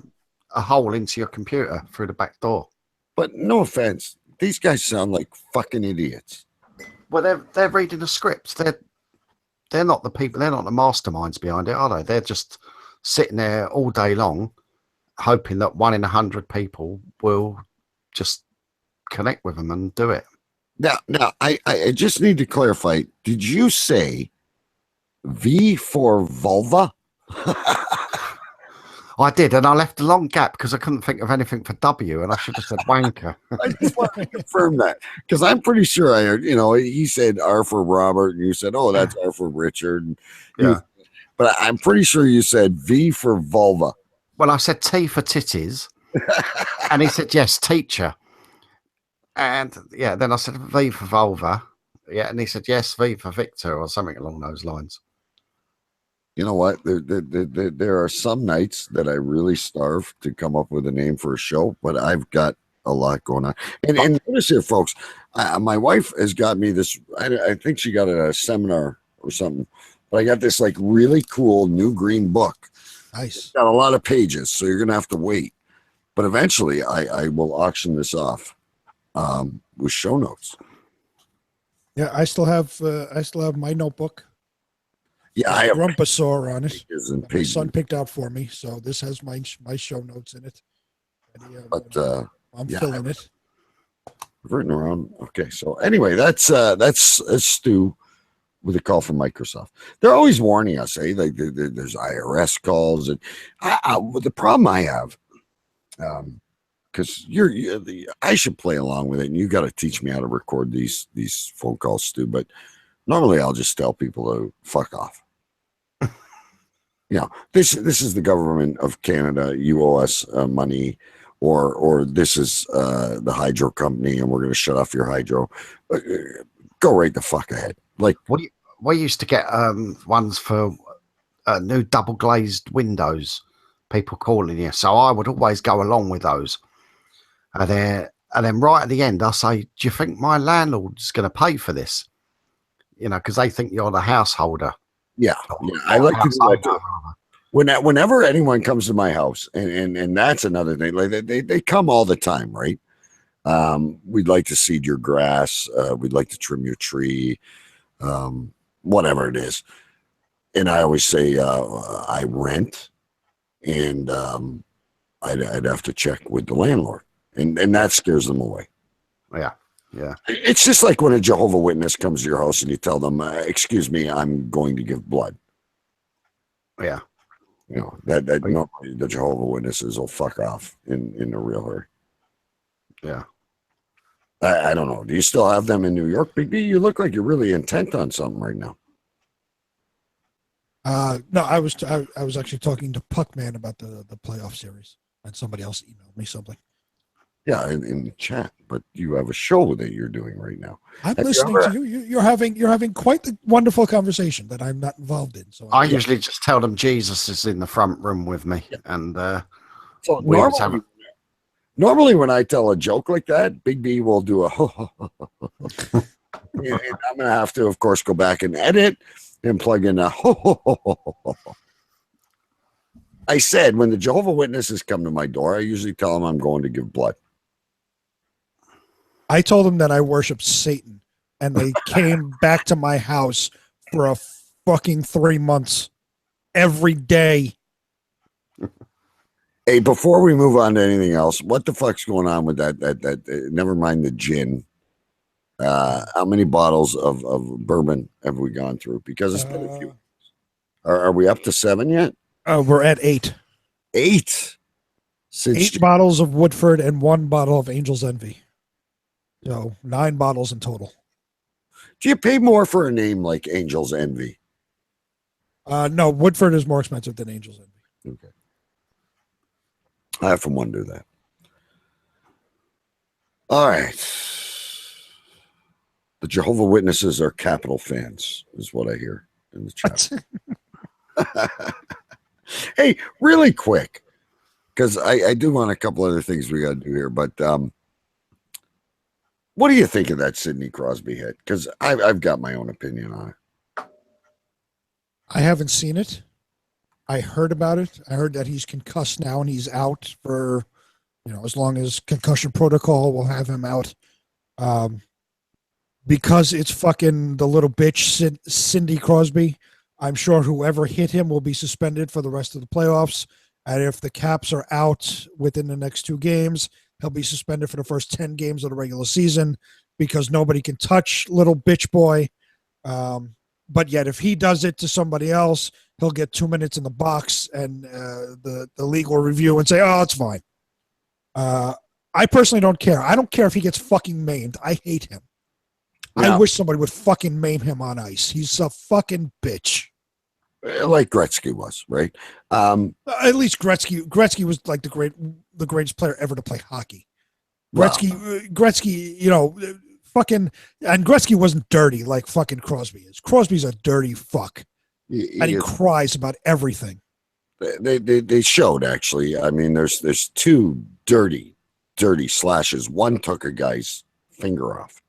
a hole into your computer through the back door. But no offense, these guys sound like fucking idiots. Well, they're reading the scripts. They're not the people. They're not the masterminds behind it, are they? They're just sitting there all day long, hoping that 1 in 100 people will just connect with them and do it. Now, I just need to clarify. Did you say V for vulva? I did, and I left a long gap because I couldn't think of anything for W, and I should have said wanker. I just want to confirm that because I'm pretty sure I heard, he said R for Robert, and you said, oh, that's R for Richard. And Yeah. But I'm pretty sure you said V for vulva. Well, I said T for titties, and he said, yes, teacher. And yeah, then I said V for vulva. Yeah, and he said, yes, V for Victor, or something along those lines. You know what? There are some nights that I really starve to come up with a name for a show, but I've got a lot going on. And notice here, folks, my wife has got me this. I think she got it at a seminar or something, but I got this like really cool new green book. Nice. It's got a lot of pages, so you're gonna have to wait. But eventually, I will auction this off with show notes. Yeah, I still have my notebook. Yeah, I have Rumpasaur on it. and My pages. son picked out for me, so this has my show notes in it. And, But I'm yeah, filling it. I've written around. Okay, so anyway, that's Stu with a call from Microsoft. They're always warning us, like there's IRS calls, and the problem I have, because I should play along with it, and you got to teach me how to record these phone calls, Stu. But normally, I'll just tell people to fuck off. This is the government of Canada. You owe us money, or this is the hydro company, and we're going to shut off your hydro. Go right the fuck ahead. Like we used to get ones for new double glazed windows. People calling you, so I would always go along with those. And then right at the end, I say, "Do you think my landlord's going to pay for this?" Because they think you're the householder. Yeah, I like to do that too. Whenever anyone comes to my house, and that's another thing. Like they come all the time, right? We'd like to seed your grass. We'd like to trim your tree, whatever it is. And I always say I rent, and I'd have to check with the landlord, and that scares them away. Yeah. Yeah. It's just like when a Jehovah's Witness comes to your house and you tell them, excuse me, I'm going to give blood. Yeah. That normally the Jehovah's Witnesses will fuck off in a real hurry. Yeah. I don't know. Do you still have them in New York, Big B? You look like you're really intent on something right now. No, I was actually talking to Puckman about the playoff series, and somebody else emailed me something. Yeah, in the chat, but you have a show that you're doing right now. I'm listening to you. You're having quite the wonderful conversation that I'm not involved in. So I usually just tell them Jesus is in the front room with me, and so normally when I tell a joke like that, Big B will do a ho ho ho ho. And I'm gonna have to, of course, go back and edit and plug in a ho ho ho ho ho ho. I said when the Jehovah's Witnesses come to my door, I usually tell them I'm going to give blood. I told them that I worship Satan, and they came back to my house for a fucking 3 months every day. Hey, before we move on to anything else, what the fuck's going on with that never mind the gin. How many bottles of bourbon have we gone through? Because it's been a few. Are we up to 7 yet? We're at 8. 8? Since 8 bottles of Woodford and 1 bottle of Angel's Envy. So 9 bottles in total. Do you pay more for a name like Angel's Envy? No, Woodford is more expensive than Angel's Envy. Okay. I have from one do that. All right. The Jehovah's Witnesses are Capital fans, is what I hear in the chat. Hey, really quick, because I do want a couple other things we got to do here, but what do you think of that Sidney Crosby hit? Because I've got my own opinion on it. I haven't seen it. I heard about it. I heard that he's concussed now and he's out for, as long as concussion protocol will have him out. Because it's fucking the little bitch, Cindy Crosby. I'm sure whoever hit him will be suspended for the rest of the playoffs. And if the Caps are out within the next 2 games, he'll be suspended for the first 10 games of the regular season because nobody can touch little bitch boy. But yet if he does it to somebody else, he'll get 2 minutes in the box and the league will review and say, oh, it's fine. I personally don't care. I don't care if he gets fucking maimed. I hate him. No. I wish somebody would fucking maim him on ice. He's a fucking bitch. Like Gretzky was, right? At least Gretzky was like the greatest player ever to play hockey. Gretzky, fucking, and Gretzky wasn't dirty like fucking Crosby is. Crosby's a dirty fuck, and he cries about everything. They showed, actually. I mean, there's 2 dirty slashes. One took a guy's finger off.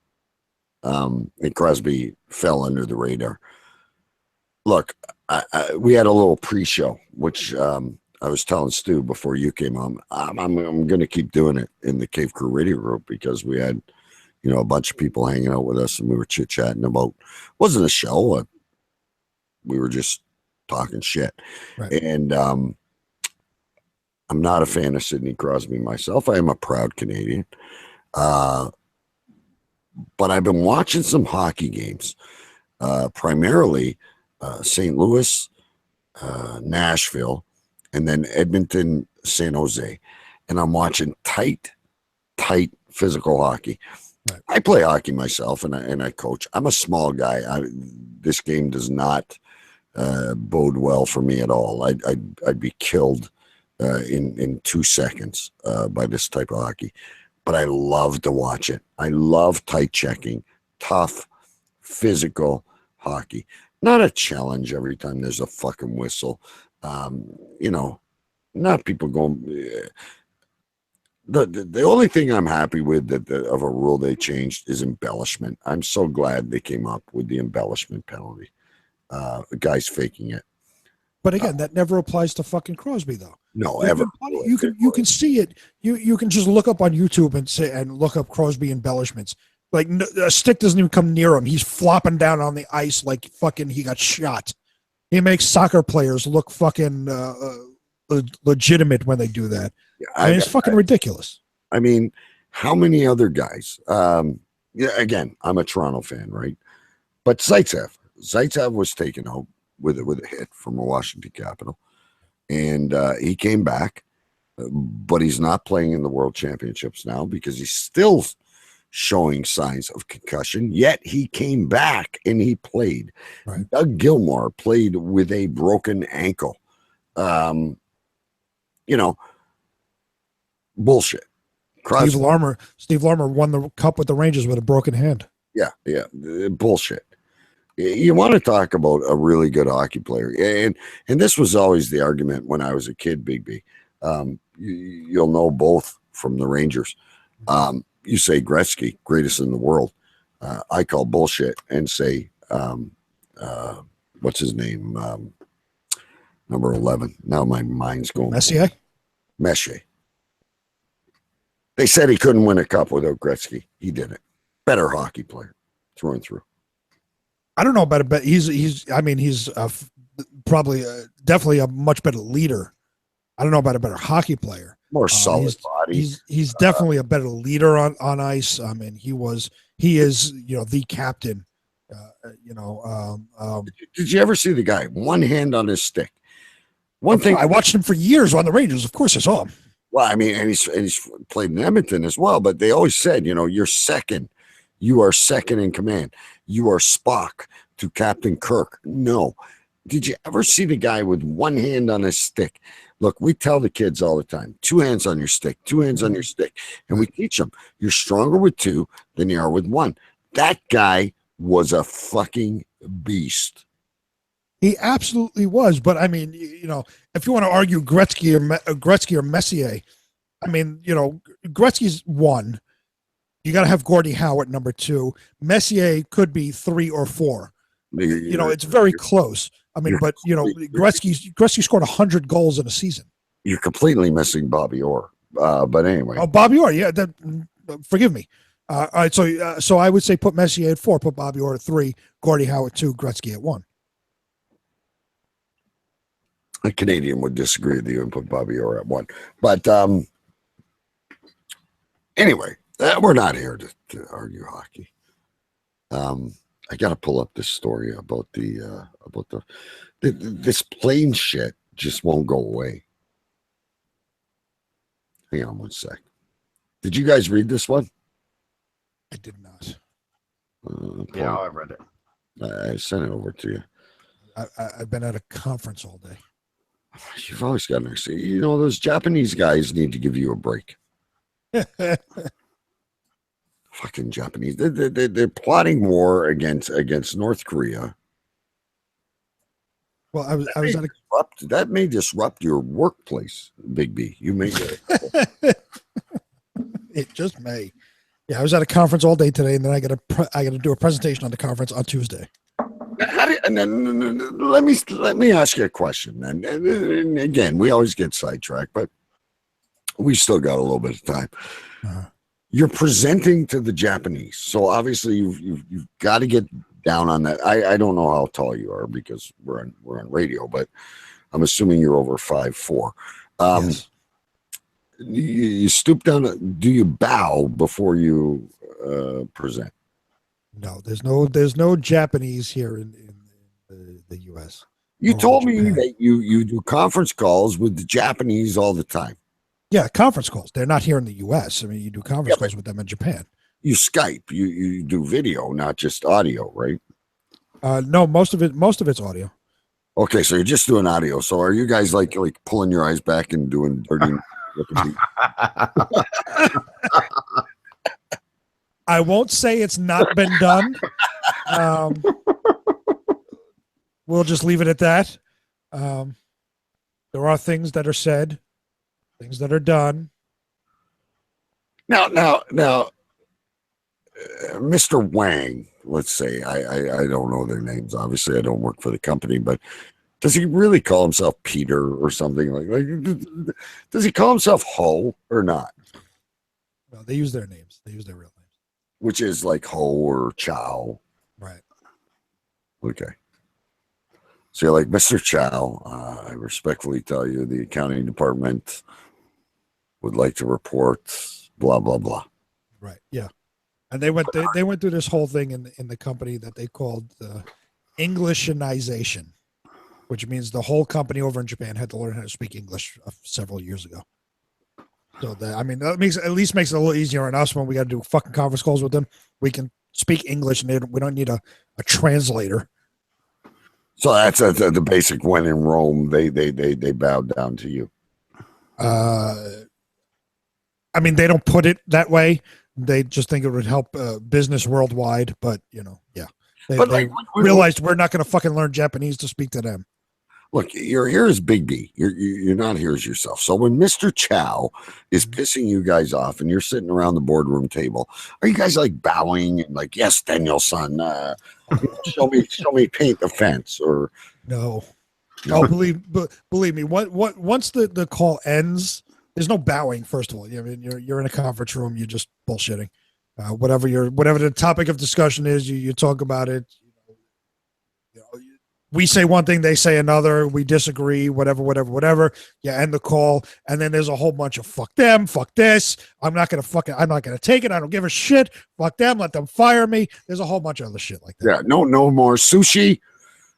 And Crosby fell under the radar. Look, we had a little pre-show, which I was telling Stu before you came on. I'm going to keep doing it in the Cave Crew Radio Group because we had, a bunch of people hanging out with us and we were chit-chatting about, wasn't a show. We were just talking shit. Right. And I'm not a fan of Sidney Crosby myself. I am a proud Canadian. But I've been watching some hockey games, primarily St. Louis, Nashville, and then Edmonton, San Jose. And I'm watching tight physical hockey. Right. I play hockey myself, and I coach. I'm a small guy. This game does not bode well for me at all. I'd be killed in 2 seconds by this type of hockey. But I love to watch it. I love tight checking, tough, physical hockey. Not a challenge every time there's a fucking whistle. Not people going. The only thing I'm happy with of a rule they changed is embellishment. I'm so glad they came up with the embellishment penalty. Guys faking it. But again, that never applies to fucking Crosby, though. No, ever. You can see it. You can just look up on YouTube and look up Crosby embellishments. Like a stick doesn't even come near him. He's flopping down on the ice like fucking he got shot. He makes soccer players look fucking legitimate when they do that. Yeah, it's fucking ridiculous. I mean, how many other guys? Again, I'm a Toronto fan, right? But Zaitsev was taken out with a hit from a Washington Capital. And he came back, but he's not playing in the World Championships now because he's still showing signs of concussion. Yet he came back and he played. Right. Doug Gilmour played with a broken ankle. Bullshit. Steve Larmer won the cup with the Rangers with a broken hand. Yeah, bullshit. You want to talk about a really good hockey player, and this was always the argument when I was a kid, Big B. You'll know both from the Rangers. You say Gretzky, greatest in the world. I call bullshit and say, what's his name? Number 11. Now my mind's going. Messier. They said he couldn't win a cup without Gretzky. He did it. Better hockey player, through and through. I don't know about it, but he's probably definitely a much better leader. I don't know about a better hockey player. More solid body. He's definitely a better leader on ice. I mean, he is the captain. Did you ever see the guy? One hand on his stick. One thing I watched him for years on the Rangers. Of course, I saw him. Well, I mean, and he's played in Edmonton as well. But they always said, you're second. You are second in command. You are Spock to Captain Kirk. No. Did you ever see the guy with one hand on his stick? Look, we tell the kids all the time, 2 hands on your stick, 2 hands on your stick. And we teach them, you're stronger with 2 than you are with 1. That guy was a fucking beast. He absolutely was. But I mean, if you want to argue Gretzky or Messier, I mean, Gretzky's 1. You got to have Gordie Howe at number 2. Messier could be 3 or 4. It's very close. I mean, but Gretzky scored 100 goals in a season. You're completely missing Bobby Orr. But anyway. Oh, Bobby Orr, yeah. Forgive me. All right, so I would say put Messier at 4, put Bobby Orr at 3, Gordie Howe at 2, Gretzky at 1. A Canadian would disagree with you and put Bobby Orr at 1. But anyway, we're not here to argue hockey. I got to pull up this story about this plane shit just won't go away. Hang on one sec. Did you guys read this one? I did not. Yeah, I read it. I sent it over to you. I've been at a conference all day. You've always got to see. You know, those Japanese guys need to give you a break. Fucking Japanese. They're plotting war against North Korea. Well, I was at a... That may disrupt your workplace, Big B. You may get it. It just may. Yeah, I was at a conference all day today, and then I got to do a presentation on the conference on Tuesday. Let me ask you a question. And again, we always get sidetracked, but we still got a little bit of time. You're presenting to the Japanese, so obviously you've got to get down on that. I don't know how tall you are because we're on radio, but I'm assuming you're over 5'4". Yes. You stoop down. Do you bow before you present? No, there's no Japanese here in the U.S. You told me that you do conference calls with the Japanese all the time. Yeah, conference calls. They're not here in the U.S. I mean, you do conference calls with them in Japan. You Skype. You do video, not just audio, right? No, most of it's audio. Okay, so you're just doing audio. So are you guys like pulling your eyes back and doing dirty? I won't say it's not been done. We'll just leave it at that. There are things that are said, things that are done. Now, Mr. Wang, let's say, I don't know their names. Obviously, I don't work for the company, but does he really call himself Peter or something like? Does he call himself Ho or not? No, they use their names. They use their real names, which is like Ho or Chow. Right. Okay. So you're like, Mr. Chow, I respectfully tell you the accounting department would like to report blah, blah, blah. Right. Yeah. And they went through this whole thing in the company that they called Englishanization, which means the whole company over in Japan had to learn how to speak English several years ago. So that makes it a little easier on us when we got to do fucking conference calls with them. We can speak English and we don't need a translator. So that's the basic. When in Rome, they bowed down to you. I mean, they don't put it that way. They just think it would help business worldwide. But yeah, they realized we're not going to fucking learn Japanese to speak to them. Look, you're here as Big B. You're not here as yourself. So when Mr. Chow is pissing you guys off and you're sitting around the boardroom table, are you guys like bowing and like, yes, Daniel-san, show me paint the fence or no? Oh, believe me. Once the call ends, there's no bowing. First of all, I mean you're in a conference room. You're just bullshitting. Whatever the topic of discussion is, you talk about it. We say one thing, they say another. We disagree, whatever. You end the call, and then there's a whole bunch of fuck them, fuck this. I'm not gonna take it. I don't give a shit. Fuck them. Let them fire me. There's a whole bunch of other shit like that. Yeah, no more sushi.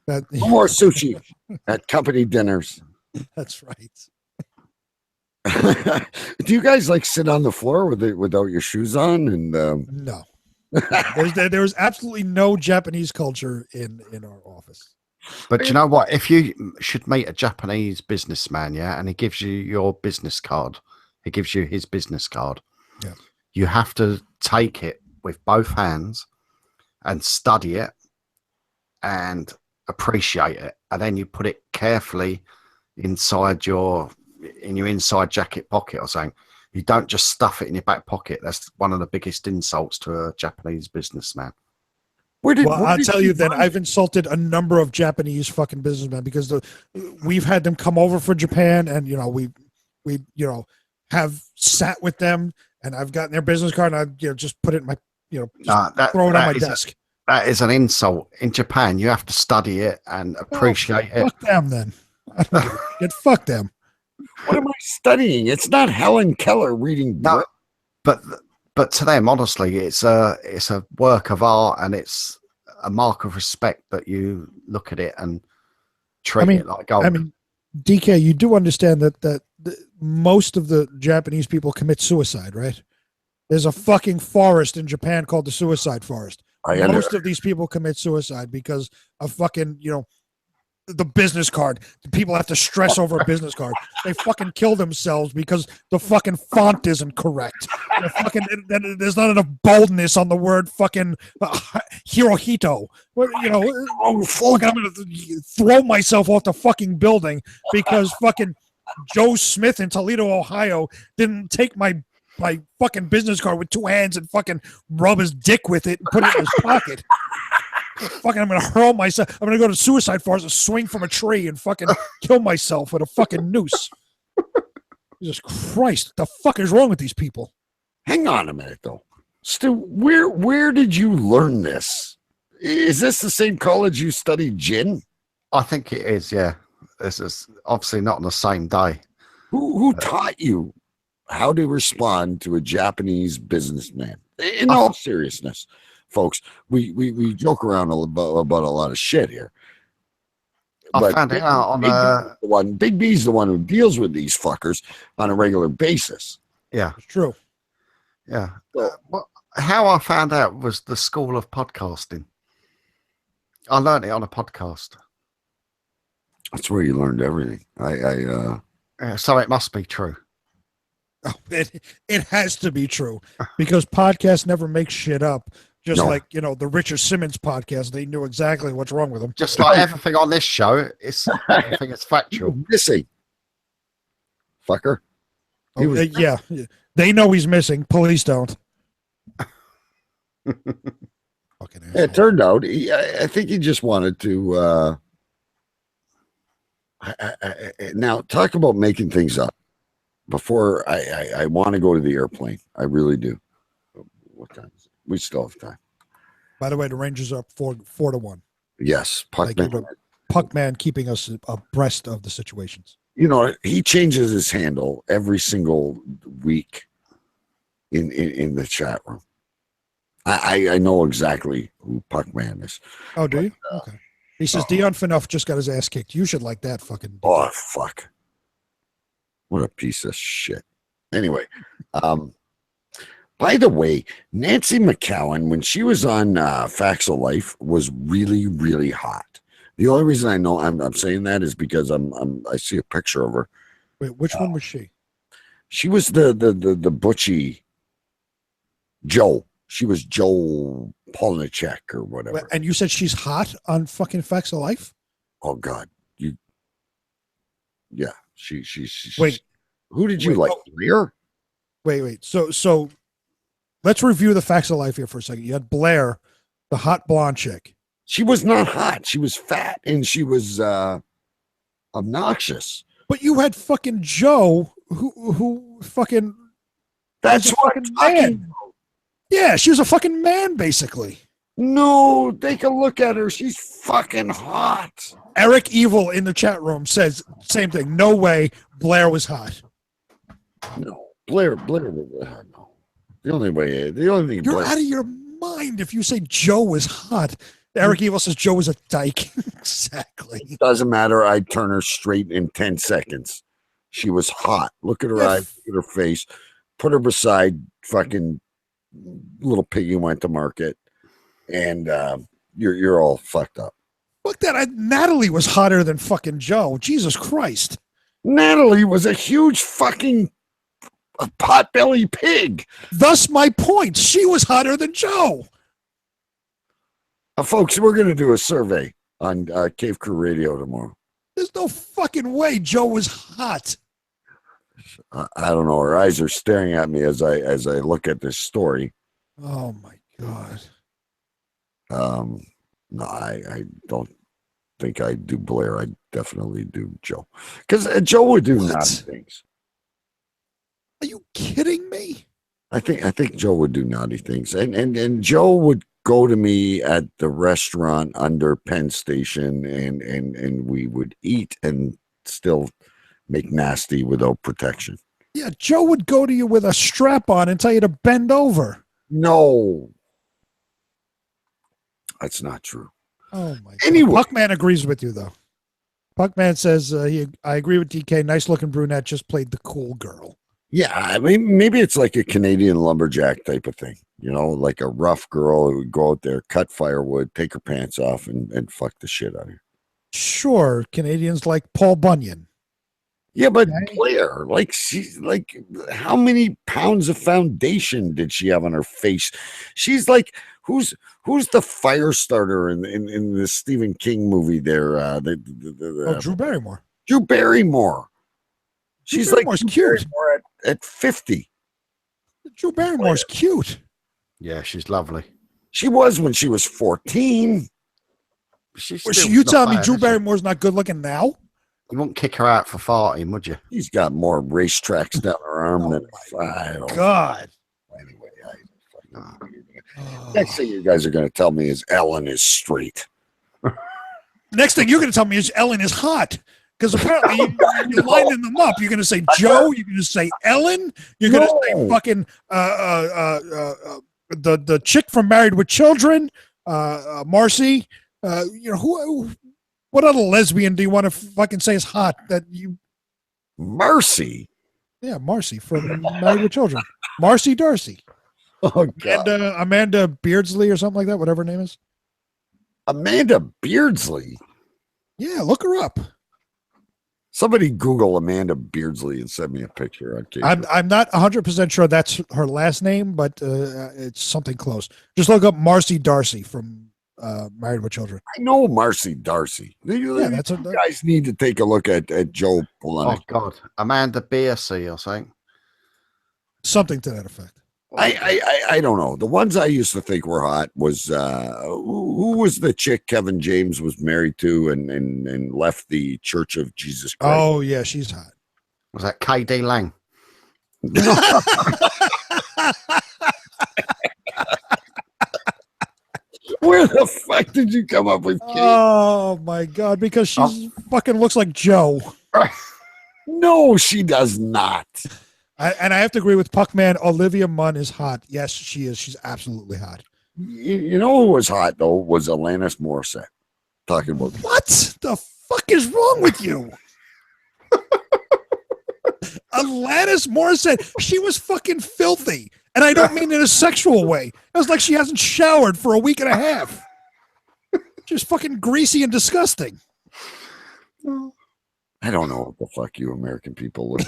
No more sushi at company dinners. That's right. Do you guys like sit on the floor without your shoes on? And no, there's absolutely no Japanese culture in our office. But you know what? If you should meet a Japanese businessman, yeah, and he gives you your business card, he gives you his business card. Yeah. You have to take it with both hands and study it and appreciate it, and then you put it carefully inside your inside jacket pocket or something. You don't just stuff it in your back pocket. That's one of the biggest insults to a Japanese businessman. Where I'll did tell you then, I've insulted a number of Japanese fucking businessmen because we've had them come over for Japan, and we have sat with them, and I've gotten their business card, and I just put it in my throw it on my desk. That is an insult. In Japan, you have to study it and appreciate it. Fuck them then. I don't give a shit. Fuck them. What am I studying? It's not Helen Keller reading. No, but to them, honestly, it's a work of art, and it's a mark of respect that you look at it and treat it like gold. I mean, DK, you do understand that most of the Japanese people commit suicide, right? There's a fucking forest in Japan called the suicide forest. Most of these people commit suicide because of fucking, the business card. People have to stress over a business card. They fucking kill themselves because the fucking font isn't correct. There's not enough boldness on the word fucking Hirohito. I'm going to throw myself off the fucking building because fucking Joe Smith in Toledo, Ohio didn't take my fucking business card with two hands and fucking rub his dick with it and put it in his pocket. Fucking, I'm gonna hurl myself. I'm gonna go to suicide forest and swing from a tree and fucking kill myself with a fucking noose. Jesus Christ, what the fuck is wrong with these people? Hang on a minute, though. Stu, where did you learn this? Is this the same college you studied gin? I think it is. Yeah, this is obviously not on the same day. Who taught you how to respond to a Japanese businessman? In all seriousness, folks, we joke around about a lot of shit here. I found it out on Big B's the one who deals with these fuckers on a regular basis. Yeah, it's true. Yeah. How I found out was the School of Podcasting. I learned it on a podcast. That's where you learned everything. So it must be true. Oh, it has to be true because podcasts never make shit up. Just like, the Richard Simmons podcast, they knew exactly what's wrong with them. Just like everything on this show, everything is factual. Missing. Fucker. Yeah. They know he's missing. Police don't. Fucking asshole. It turned out, I think he just wanted to... now, talk about making things up. Before I want to go to the airplane. I really do. What time is it? We still have time. By the way, the Rangers are up 4-1. Yes. Puckman keeping us abreast of the situations. He changes his handle every single week in the chat room. I know exactly who Puckman is. Oh, do you? Okay. He says Dion Phaneuf just got his ass kicked. You should like that fucking. Oh, fuck. What a piece of shit. Anyway, by the way, Nancy McCowan, when she was on Facts of Life, was really, really hot. The only reason I know I'm saying that is because I see a picture of her. Wait, which one was she? She was the butchy Joe. She was Joe Polnicek or whatever. Wait, and you said she's hot on fucking Facts of Life? Oh God, yeah. She wait. Who did you like? Blair? Wait. So let's review the Facts of Life here for a second. You had Blair, the hot blonde chick. She was not hot. She was fat and she was obnoxious. But you had fucking Joe, who fucking. That's what I'm talking about. Yeah, she was a fucking man, basically. No, take a look at her. She's fucking hot. Eric Evil in the chat room says same thing. No way Blair was hot. No, Blair was hot. No. The only thing you're out of your mind if you say Joe was hot. Eric Evil says Joe was a dyke. Exactly. It doesn't matter. I'd turn her straight in 10 seconds. She was hot. Look at her eyes, look at her face. Put her beside fucking little piggy went to market. And you're all fucked up. Look, Natalie was hotter than fucking Joe. Jesus Christ. Natalie was a huge fucking potbelly pig. Thus my point. She was hotter than Joe. Folks, we're going to do a survey on Cave Crew Radio tomorrow. There's no fucking way Joe was hot. I don't know. Her eyes are staring at me as I look at this story. Oh, my God. No, I don't think I do Blair. I definitely do Joe, because Joe would do naughty things. Are you kidding me? I think Joe would do naughty things, and Joe would go to me at the restaurant under Penn Station, and we would eat and still make nasty without protection. Yeah, Joe would go to you with a strap on and tell you to bend over. No, that's not true. Oh my God. Anyway, Puckman agrees with you though. Puckman says I agree with DK. Nice looking brunette, just played the cool girl. Yeah, I mean, maybe it's like a Canadian lumberjack type of thing, you know, like a rough girl who would go out there, cut firewood, take her pants off, and fuck the shit out of you. Sure, Canadians like Paul Bunyan. Yeah, but Blair, like, she's like, how many pounds of foundation did she have on her face? She's like, who's the fire starter in the Stephen King movie there? Drew Barrymore. Drew Barrymore. She's like Drew cute. Barrymore at 50. Drew Barrymore's cute. Yeah, she's lovely. She was when she was 14. You telling me Drew Barrymore's not good looking now? You won't kick her out for farting, would you? He's got more racetracks down her arm than I don't. God. Anyway, next thing you guys are going to tell me is Ellen is straight. Next thing you're going to tell me is Ellen is hot. Because apparently you're lining them up. You're going to say Joe. You're going to say Ellen. You're going to say fucking the chick from Married with Children, Marcy. Who? What other lesbian do you want to fucking say is hot that you? Marcy. Yeah, Marcy from Married with Children. Marcy Darcy. Oh God. Amanda Beardsley or something like that. Whatever her name is. Amanda Beardsley. Yeah, look her up. Somebody Google Amanda Beardsley and send me a picture. Okay. I'm not 100% sure that's her last name, but it's something close. Just look up Marcy Darcy from Married with Children. I know Marcy Darcy. You guys need to take a look at Joe Polonic. Oh God, Amanda Beardsley or something. Something to that effect. I don't know. The ones I used to think were hot was who was the chick Kevin James was married to and left the Church of Jesus Christ. Oh yeah, she's hot. Was that KD Lang? Where the fuck did you come up with Kate? Oh my God, because she fucking looks like Joe. No, she does not. And I have to agree with Puckman. Olivia Munn is hot. Yes, she is. She's absolutely hot. You know who was hot though was Alanis Morissette. Talking about what the fuck is wrong with you? Alanis Morissette. She was fucking filthy, and I don't mean in a sexual way. It was like she hasn't showered for a week and a half. Just fucking greasy and disgusting. I don't know what the fuck you American people look.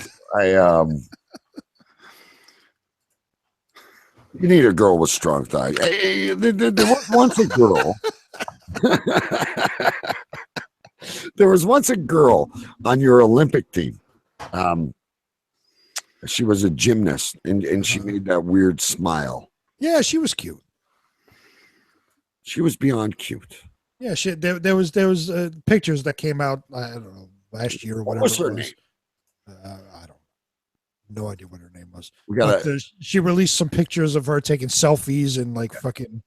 You need a girl with strong thighs. There was once a girl. There was once a girl on your Olympic team. She was a gymnast, and she made that weird smile. Yeah, she was cute. She was beyond cute. Yeah, there was pictures that came out. I don't know, last year or whatever. What's her name? I don't. No idea what her name was. She released some pictures of her taking selfies and like fucking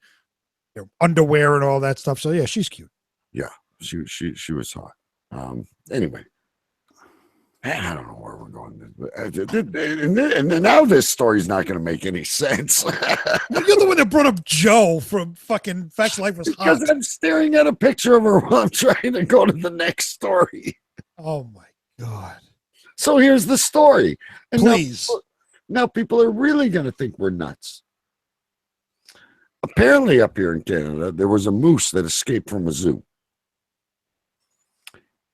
underwear and all that stuff. So yeah, she's cute. Yeah, she was hot. Anyway, I don't know where we're going. And now this story's not going to make any sense. Well, you're the one that brought up Joe from fucking Facts Life was hot. Because I'm staring at a picture of her while I'm trying to go to the next story. Oh my God. So here's the story. And please. Now people are really going to think we're nuts. Apparently up here in Canada, there was a moose that escaped from a zoo.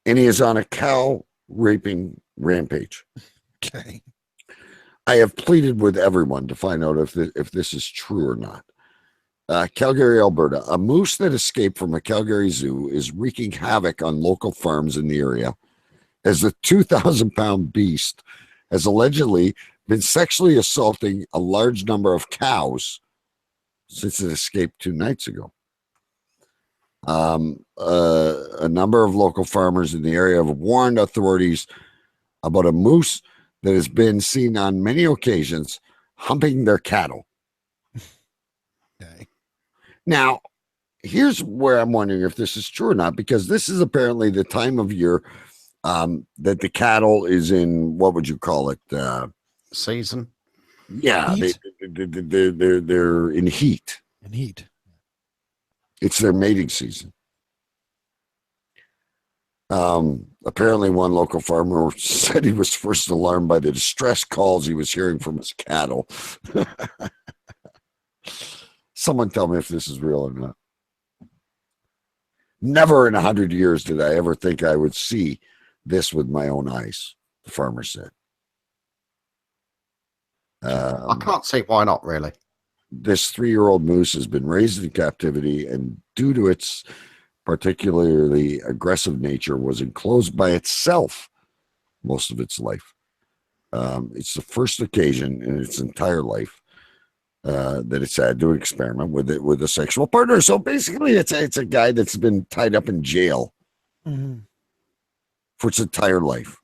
And he is on a cow raping rampage. Okay. I have pleaded with everyone to find out if this is true or not. Calgary, Alberta. A moose that escaped from a Calgary zoo is wreaking havoc on local farms in the area, as the 2,000-pound beast has allegedly been sexually assaulting a large number of cows since it escaped 2 nights ago. A number of local farmers in the area have warned authorities about a moose that has been seen on many occasions humping their cattle. Okay. Now, here's where I'm wondering if this is true or not, because this is apparently the time of year that the cattle is in, what would you call it? Season. Yeah, Heat? they're in heat. In heat. It's their mating season. Apparently one local farmer said he was first alarmed by the distress calls he was hearing from his cattle. Someone tell me if this is real or not. Never in 100 years did I ever think I would see this with my own eyes, the farmer said. I can't see why not, really. This 3-year-old moose has been raised in captivity, and due to its particularly aggressive nature, was enclosed by itself most of its life. It's the first occasion in its entire life that it's had to experiment with it with a sexual partner. So basically, it's a guy that's been tied up in jail for its entire life.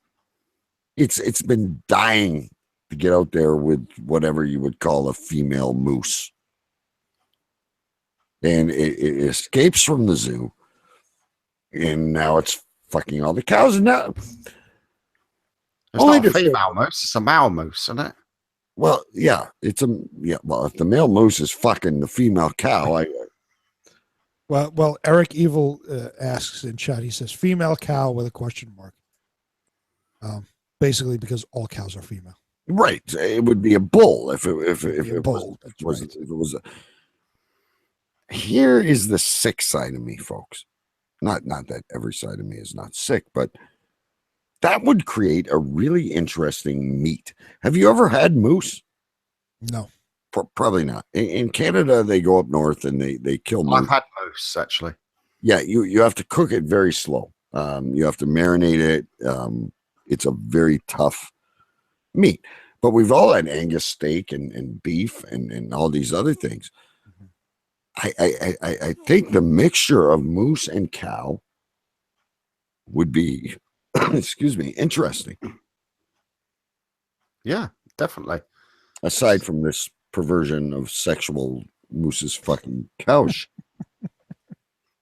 It's been dying to get out there with whatever you would call a female moose, and it escapes from the zoo, and now it's fucking all the cows. And now It's not a female moose; it's a male moose, isn't it? Well, yeah, well, if the male moose is fucking the female cow, Well, Eric Evil asks in chat. He says female cow with a question mark. Basically, because all cows are female. right? It would be a bull if it Right. was a. Here is the sick side of me, folks. Not that every side of me is not sick, but that would create a really interesting meat. Have you ever had moose? No. Probably not. In Canada, they go up north and they kill moose. I've had moose, actually. Yeah, you have to cook it very slow. You have to marinate it. It's a very tough meat. But we've all had Angus steak and beef and all these other things. I think the mixture of moose and cow would be excuse me, interesting. Yeah, definitely. Aside from this perversion of sexual moose's fucking cows.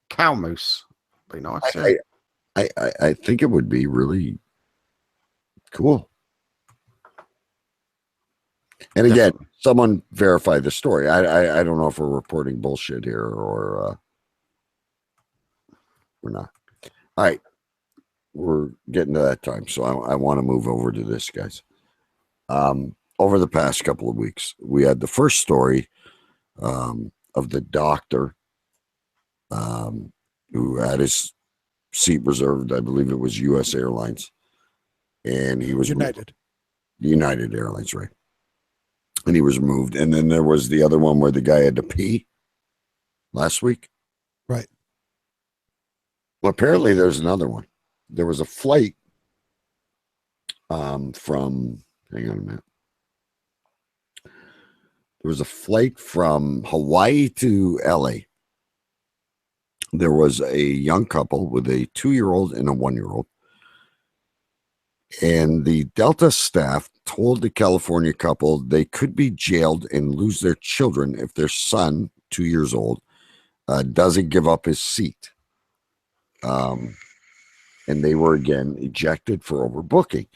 Cow moose. Be nice. I think it would be really cool. And again, someone verify the story. I don't know if we're reporting bullshit here or we're not. All right. We're getting to that time, so I want to move over to this, guys. Over the past couple of weeks, we had the first story of the doctor who had his seat reserved. I believe it was U.S. Airlines, and he was United Airlines, right? And he was removed. And then there was the other one where the guy had to pee last week, right? Well, apparently there's another one. There was a flight from, hang on a minute. There was a flight from Hawaii to LA. There was a young couple with a 2-year-old and a 1-year-old. And the Delta staff told the California couple they could be jailed and lose their children if their son, 2 years old, doesn't give up his seat. And they were again ejected for overbooking.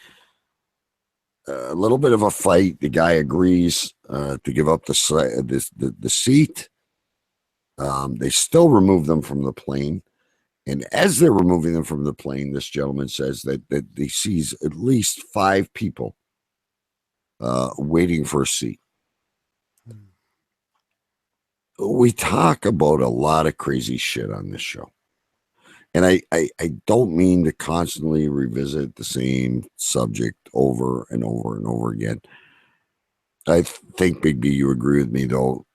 A little bit of a fight. The guy agrees to give up the seat. They still remove them from the plane. And as they're removing them from the plane, this gentleman says that he sees at least 5 people waiting for a seat. We talk about a lot of crazy shit on this show. And I don't mean to constantly revisit the same subject over and over and over again. I think, Big B, you agree with me, though.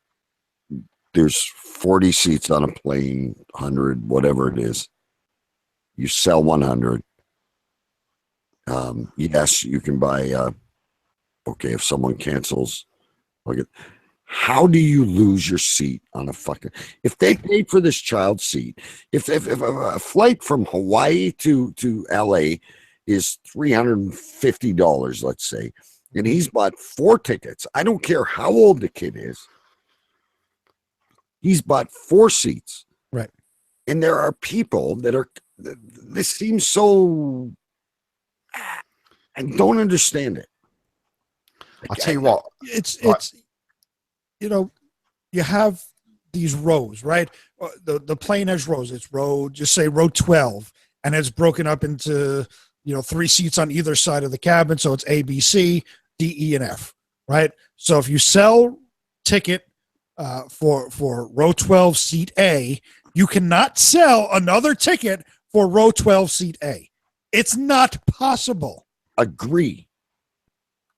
There's 40 seats on a plane, 100, whatever it is. You sell 100. Yes, you can buy, okay, if someone cancels, look at How do you lose your seat on a fucking? If they paid for this child's seat, if a flight from Hawaii to LA is $350, let's say, and he's bought 4 tickets. I don't care how old the kid is. He's bought 4 seats. Right. And there are people that are, this seems so, I don't understand it. I'll tell you what. It's you have these rows, right? The plane has rows. It's just say row 12, and it's broken up into 3 seats on either side of the cabin. So it's A, B, C, D, E, and F, right? So if you sell ticket for row 12 seat A, you cannot sell another ticket for row 12 seat A. It's not possible. Agree.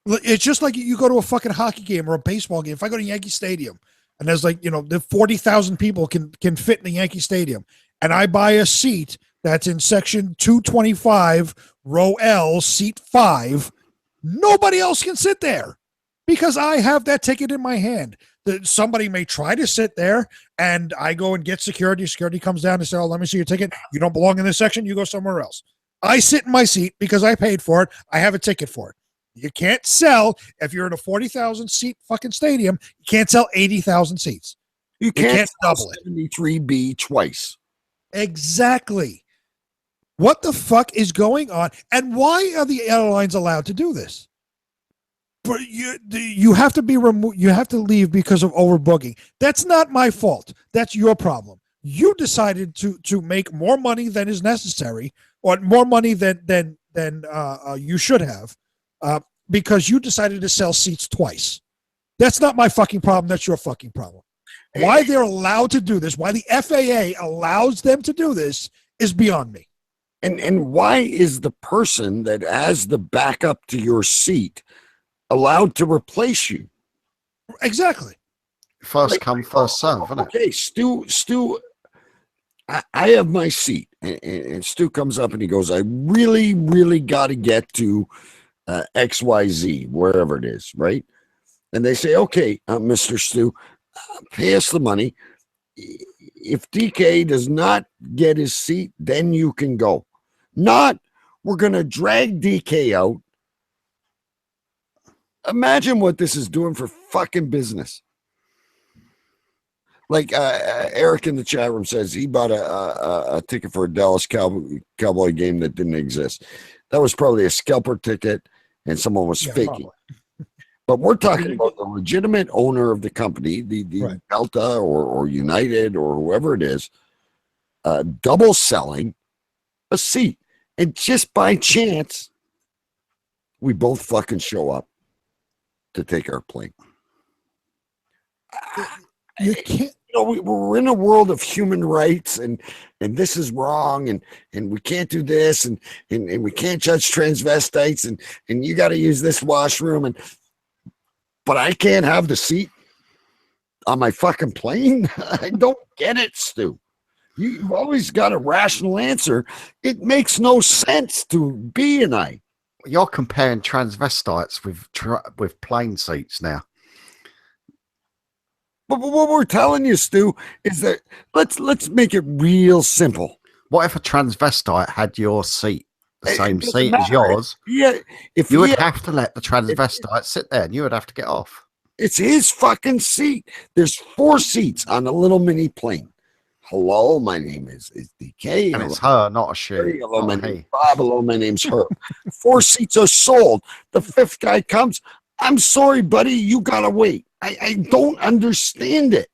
It's just like you go to a fucking hockey game or a baseball game. If I go to Yankee Stadium and there's the 40,000 people can fit in the Yankee Stadium, and I buy a seat that's in section 225, row L, seat 5, nobody else can sit there because I have that ticket in my hand. Somebody may try to sit there, and I go and get security. Security comes down and says, "Oh, let me see your ticket. You don't belong in this section. You go somewhere else." I sit in my seat because I paid for it. I have a ticket for it. You can't sell, if you're in a 40,000 seat fucking stadium, you can't sell 80,000 seats. You can't double it. 73B twice. Exactly. What the fuck is going on? And why are the airlines allowed to do this? But you have to be removed. You have to leave because of overbooking. That's not my fault. That's your problem. You decided to make more money than is necessary, or more money than you should have. Because you decided to sell seats twice. That's not my fucking problem. That's your fucking problem. Why they're allowed to do this, why the FAA allows them to do this, is beyond me. And why is the person that has the backup to your seat allowed to replace you? Exactly. First come, first serve, isn't it? Okay, Stu, I have my seat, and Stu comes up and he goes, I really, really got to get to XYZ, wherever it is, right? And they say, okay, Mr. Stu, pay us the money. If DK does not get his seat, then you can go. Not, we're going to drag DK out. Imagine what this is doing for fucking business. Like Eric in the chat room says he bought a ticket for a Dallas Cowboy game that didn't exist. That was probably a scalper ticket, and someone was faking. Probably. But we're talking about the legitimate owner of the company, the right. Delta or United or whoever it is, double selling a seat. And just by chance, we both fucking show up to take our plane. You can't. We're in a world of human rights, and this is wrong, and we can't do this, and we can't judge transvestites, and you got to use this washroom, but I can't have the seat on my fucking plane. I don't get it, Stu. You've always got a rational answer. It makes no sense to B and I. You're comparing transvestites with plane seats now. But what we're telling you, Stu, is that let's make it real simple. What if a transvestite had your seat, the same seat as yours? Yeah, if you would have to let the transvestite sit there, and you would have to get off. It's his fucking seat. There's 4 seats on a little mini plane. Hello, my name is DK. And it's her, not a she. Hello, my name is Bob. Hello, my name's her. 4 seats are sold. The 5th guy comes. I'm sorry, buddy. You gotta wait. I don't understand it.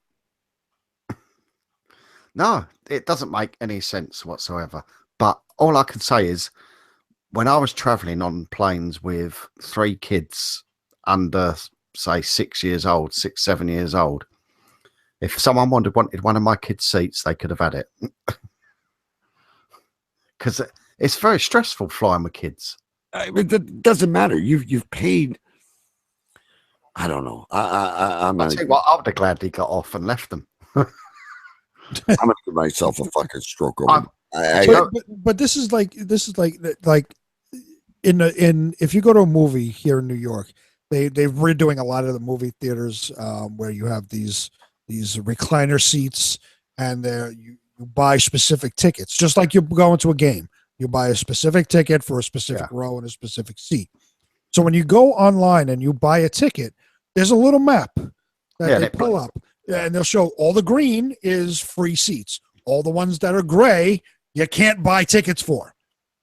No, it doesn't make any sense whatsoever. But all I can say is, when I was traveling on planes with 3 kids under, say, 6 years old, 6, 7 years old, if someone wanted one of my kids' seats, they could have had it. Because it's very stressful flying with kids. It doesn't matter. You've paid. I don't know. I'll tell you what, I would have gladly got off and left them. I'm gonna give myself a fucking stroke over. But this is like if you go to a movie here in New York, they're redoing a lot of the movie theaters where you have these recliner seats, and you buy specific tickets, just like you go into a game. You buy a specific ticket for a specific row and a specific seat. So when you go online and you buy a ticket, there's a little map that they pull up, and they'll show all the green is free seats. All the ones that are gray, you can't buy tickets for.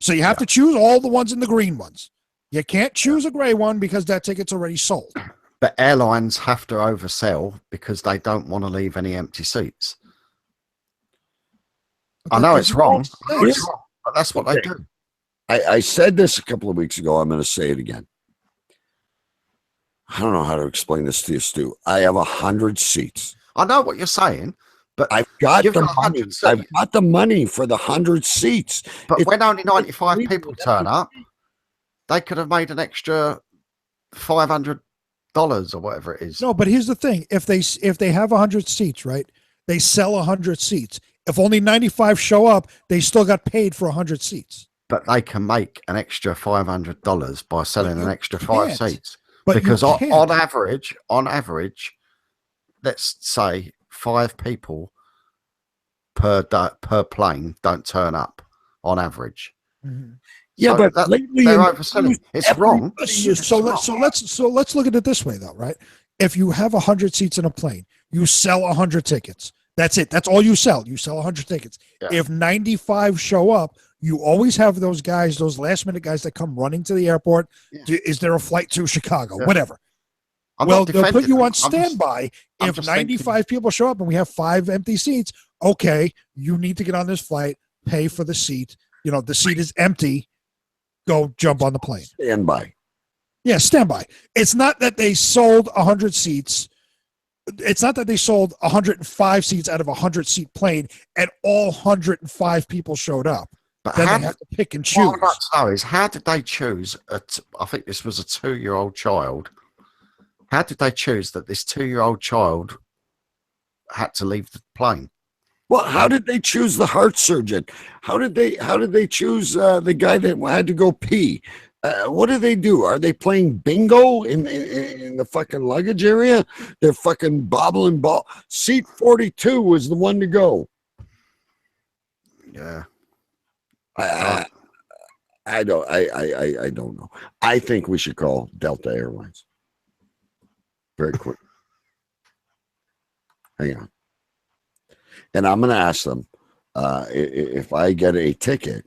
So you have to choose all the ones in the green ones. You can't choose a gray one because that ticket's already sold. But airlines have to oversell because they don't want to leave any empty seats. I know it's wrong, but that's what they do. I said this a couple of weeks ago. I'm going to say it again. I don't know how to explain this to you, Stu. I have 100 seats. I know what you're saying, but I've got the money. I've got the money for the 100 seats. But when only 95 people turn up, they could have made an extra $500 or whatever it is. No, but here's the thing: if they have 100 seats, right? They sell 100 seats. If only 95 show up, they still got paid for 100 seats. But they can make an extra $500 by selling an extra 5 seats. But because on average, let's say 5 people per plane don't turn up on average. Mm-hmm. Yeah, so but lately they're overselling. It's wrong. So let's look at it this way, though, right? If you have 100 seats in a plane, you sell 100 tickets. That's it. That's all you sell. You sell 100 tickets. Yeah. If 95 show up, you always have those guys, those last minute guys that come running to the airport. Yeah. Is there a flight to Chicago? Yeah. Whatever. Well, they'll put you on standby. If 95 people show up and we have 5 empty seats, okay, you need to get on this flight, pay for the seat. You know, the seat is empty. Go jump on the plane. Standby. Yeah, standby. It's not that they sold 100 seats. It's not that they sold 105 seats out of a 100-seat plane and all 105 people showed up. But then they have to pick and choose. What I'd like to know is, how did they choose? I think this was a 2-year-old child. How did they choose that this 2-year-old child had to leave the plane? Well, how did they choose the heart surgeon? How did they choose the guy that had to go pee? What do they do? Are they playing bingo in the fucking luggage area? They're fucking bobbling ball. Seat 42 was the one to go. Yeah. I don't know. I think we should call Delta Airlines. Very quick. Hang on. And I'm going to ask them if I get a ticket,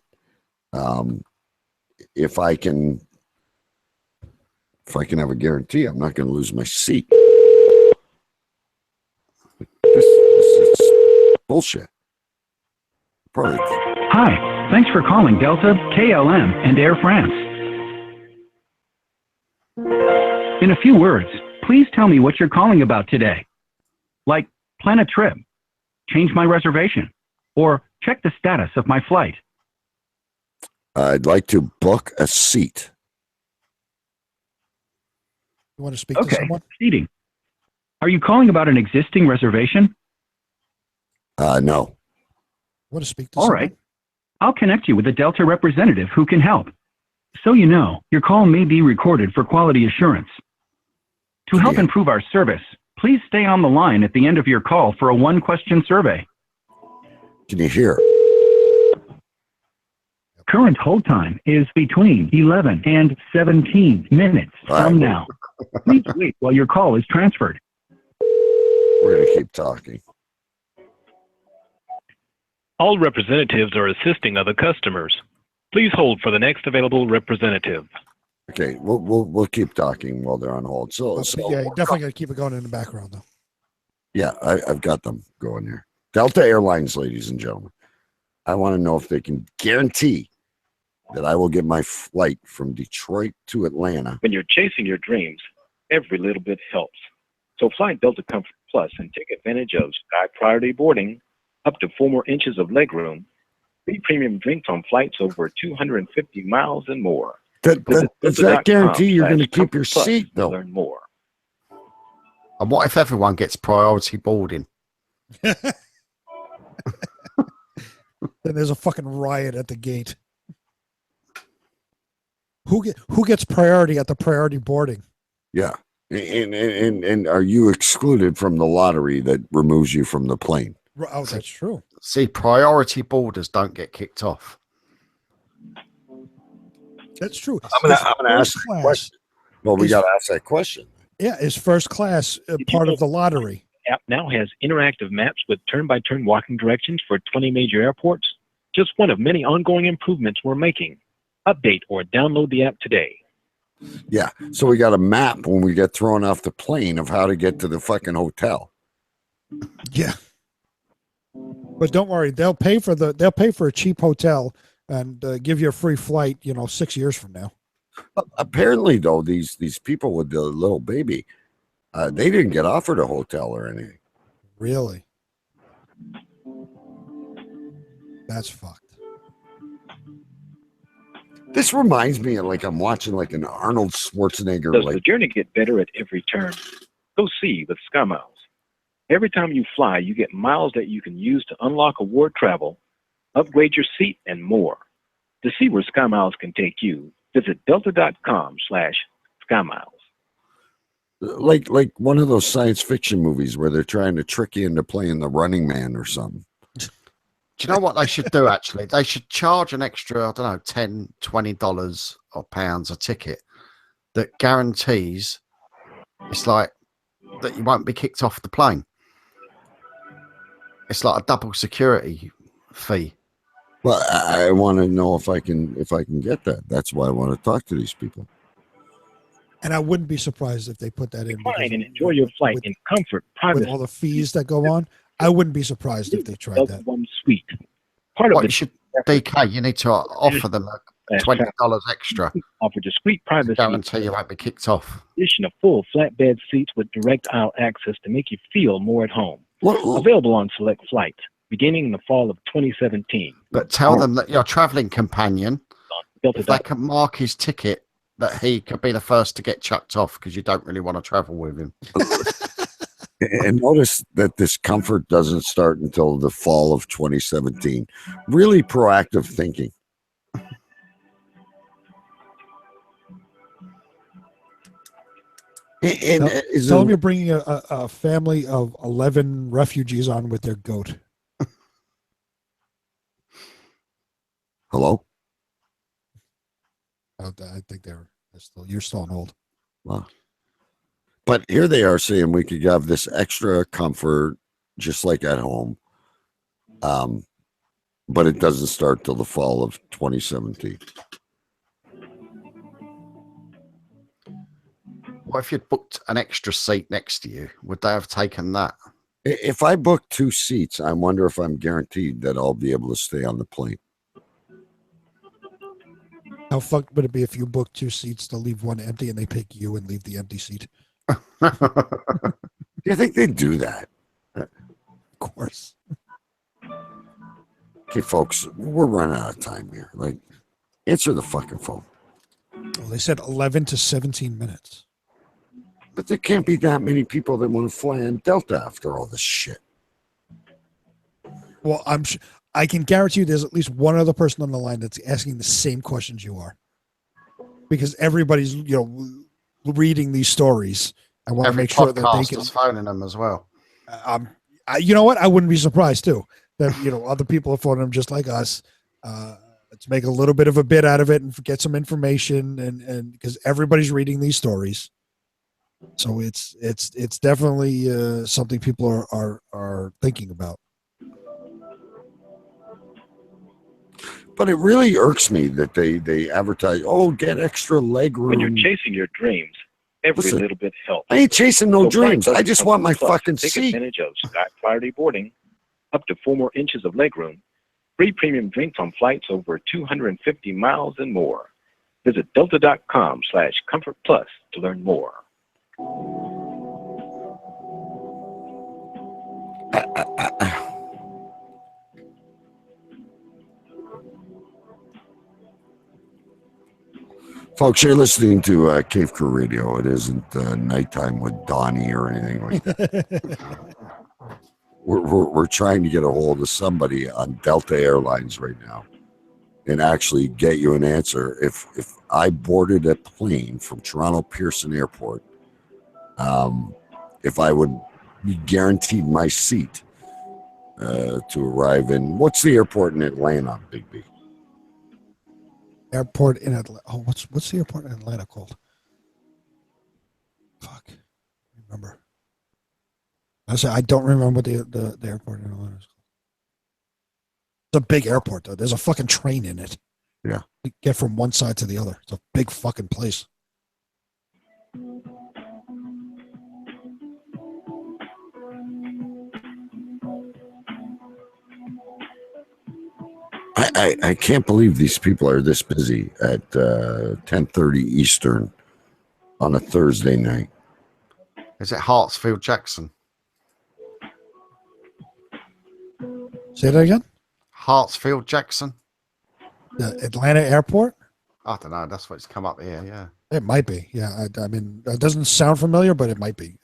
if I can have a guarantee, I'm not going to lose my seat. This is bullshit. Probably. Hi, thanks for calling Delta, KLM, and Air France. In a few words, please tell me what you're calling about today. Like, plan a trip, change my reservation, or check the status of my flight. I'd like to book a seat. You want to speak to someone? Seating. Are you calling about an existing reservation? No. Want to speak to All someone? right. I'll connect you with a Delta representative who can help. So you know, your call may be recorded for quality assurance. To help improve our service, please stay on the line at the end of your call for a 1-question survey. Can you hear? Current hold time is between 11 and 17 minutes from now. Please wait while your call is transferred. We're going to keep talking. All representatives are assisting other customers. Please hold for the next available representative. Okay, we'll keep talking while they're on hold. So yeah, you definitely got to keep it going in the background, though. Yeah, I've got them going here. Delta Airlines, ladies and gentlemen. I want to know if they can guarantee that I will get my flight from Detroit to Atlanta. When you're chasing your dreams, every little bit helps. So fly Delta Comfort Plus and take advantage of Sky Priority boarding, up to 4 more inches of legroom, free premium drinks on flights over 250 miles and more. Does that guarantee you're going to keep your seat, though? Learn more. And what if everyone gets priority boarding? Then there's a fucking riot at the gate. Who gets priority at the priority boarding? Yeah. And are you excluded from the lottery that removes you from the plane? Oh, that's true. See, priority boarders don't get kicked off. That's true. I'm gonna ask that question. Well, we got to ask that question. Yeah, is first class part of the lottery? The app now has interactive maps with turn-by-turn walking directions for 20 major airports. Just one of many ongoing improvements we're making. Update or download the app today. Yeah, so we got a map when we get thrown off the plane of how to get to the fucking hotel. Yeah, but don't worry, they'll pay for a cheap hotel and give you a free flight. 6 years from now. Apparently, though, these people with the little baby, they didn't get offered a hotel or anything. Really? That's fucked. This reminds me of like I'm watching like an Arnold Schwarzenegger. Does like the journey get better at every turn? Go see with SkyMiles. Every time you fly, you get miles that you can use to unlock award travel, upgrade your seat, and more. To see where SkyMiles can take you, visit delta.com/SkyMiles. like one of those science fiction movies where they're trying to trick you into playing the Running Man or something. Do you know what they should do, actually? They should charge an extra, I don't know, $10, $20 or pounds a ticket that guarantees it's like that you won't be kicked off the plane. It's like a double security fee. Well, I want to know if I can get that. That's why I want to talk to these people. And I wouldn't be surprised if they put that in. Fine and enjoy your flight in comfort, privacy. With all the fees that go on, I wouldn't be surprised if they tried that. One suite. Part of you should, DK, you need to offer them $20 extra. Offer discreet privacy. Guarantee you won't be kicked off. Addition of full flatbed seats with direct aisle access to make you feel more at home. Available on select flights beginning in the fall of 2017. But tell them that your traveling companion, if they can mark his ticket, that he could be the first to get chucked off because you don't really want to travel with him. And notice that this comfort doesn't start until the fall of 2017. Really proactive thinking. Tell them you're bringing a family of 11 refugees on with their goat. Hello? I think you're still on hold. Wow. But here they are saying we could have this extra comfort just like at home. But it doesn't start till the fall of 2017. What if you'd booked an extra seat next to you? Would they have taken that? If I book 2 seats, I wonder if I'm guaranteed that I'll be able to stay on the plane. How fucked would it be if you book 2 seats to leave one empty and they pick you and leave the empty seat? Do you think they'd do that? Of course. Okay, folks, we're running out of time here. Like, answer the fucking phone. Well, they said 11 to 17 minutes. But there can't be that many people that want to fly on Delta after all this shit. Well, I can guarantee you there's at least one other person on the line that's asking the same questions you are. Because everybody's, reading these stories. I want to make sure that they can. Phoning them as well. You know what? I wouldn't be surprised too that other people are phoning them just like us. Let's make a little bit of a bit out of it and get some information, and because everybody's reading these stories, so it's definitely something people are thinking about. But it really irks me that they advertise, get extra leg room. When you're chasing your dreams, every little bit helps. I ain't chasing no dreams. I just want my fucking Take seat. advantage of Sky Priority Boarding, up to 4 more inches of legroom, free premium drinks on flights over 250 miles and more. Visit delta.com/Comfort Plus to learn more. Folks, you're listening to Cave Crew Radio. It isn't nighttime with Donnie or anything like that. we're trying to get a hold of somebody on Delta Airlines right now and actually get you an answer. If I boarded a plane from Toronto Pearson Airport if I would be guaranteed my seat to arrive in, what's the airport in Atlanta, Big B? Airport in Atlanta. Oh, what's the airport in Atlanta called? Fuck. Remember. I don't remember what the airport in Atlanta is called. It's a big airport, though. There's a fucking train in it. Yeah. You get from one side to the other. It's a big fucking place. I can't believe these people are this busy at 10:30 Eastern on a Thursday night. Is it Hartsfield Jackson? Say that again? Hartsfield Jackson? The Atlanta airport? I don't know. That's what's come up here. Yeah. It might be. Yeah. I mean, it doesn't sound familiar, but it might be.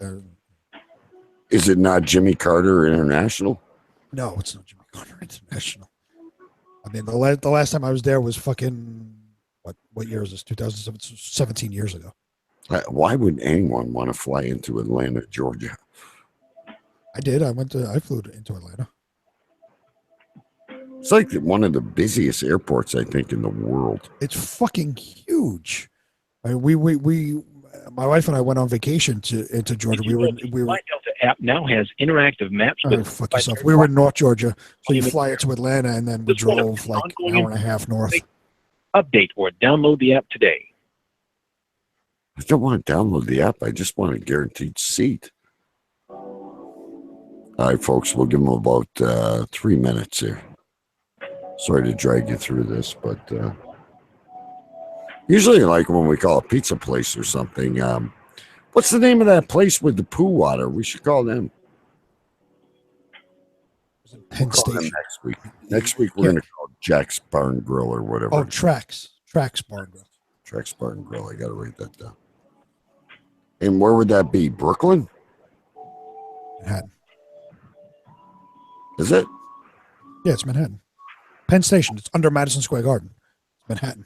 Is it not Jimmy Carter International? No, it's not Jimmy Carter International. I mean, the last time I was there was fucking what year is this? 2007, 17 years ago. Why would anyone want to fly into Atlanta, Georgia? I did. I flew into Atlanta. It's like one of the busiest airports, I think, in the world. It's fucking huge. I mean, my wife and I went on vacation into Georgia. We were. Flight Delta app now has interactive maps. Fuck yourself. We were in North Georgia, so you fly into Atlanta, and then we drove like an hour and a half north. Update or download the app today. I don't want to download the app. I just want a guaranteed seat. All right, folks, we'll give them about 3 minutes here. Sorry to drag you through this, but usually, like when we call a pizza place or something, what's the name of that place with the poo water? We should call them. Penn Station. Next week. Next week, we're going to call Jack's Barn Grill or whatever. Oh, Trax Barn Grill. Trax Barn Grill. I got to write that down. And where would that be? Brooklyn? Manhattan. Is it? Yeah, it's Manhattan. Penn Station. It's under Madison Square Garden. It's Manhattan.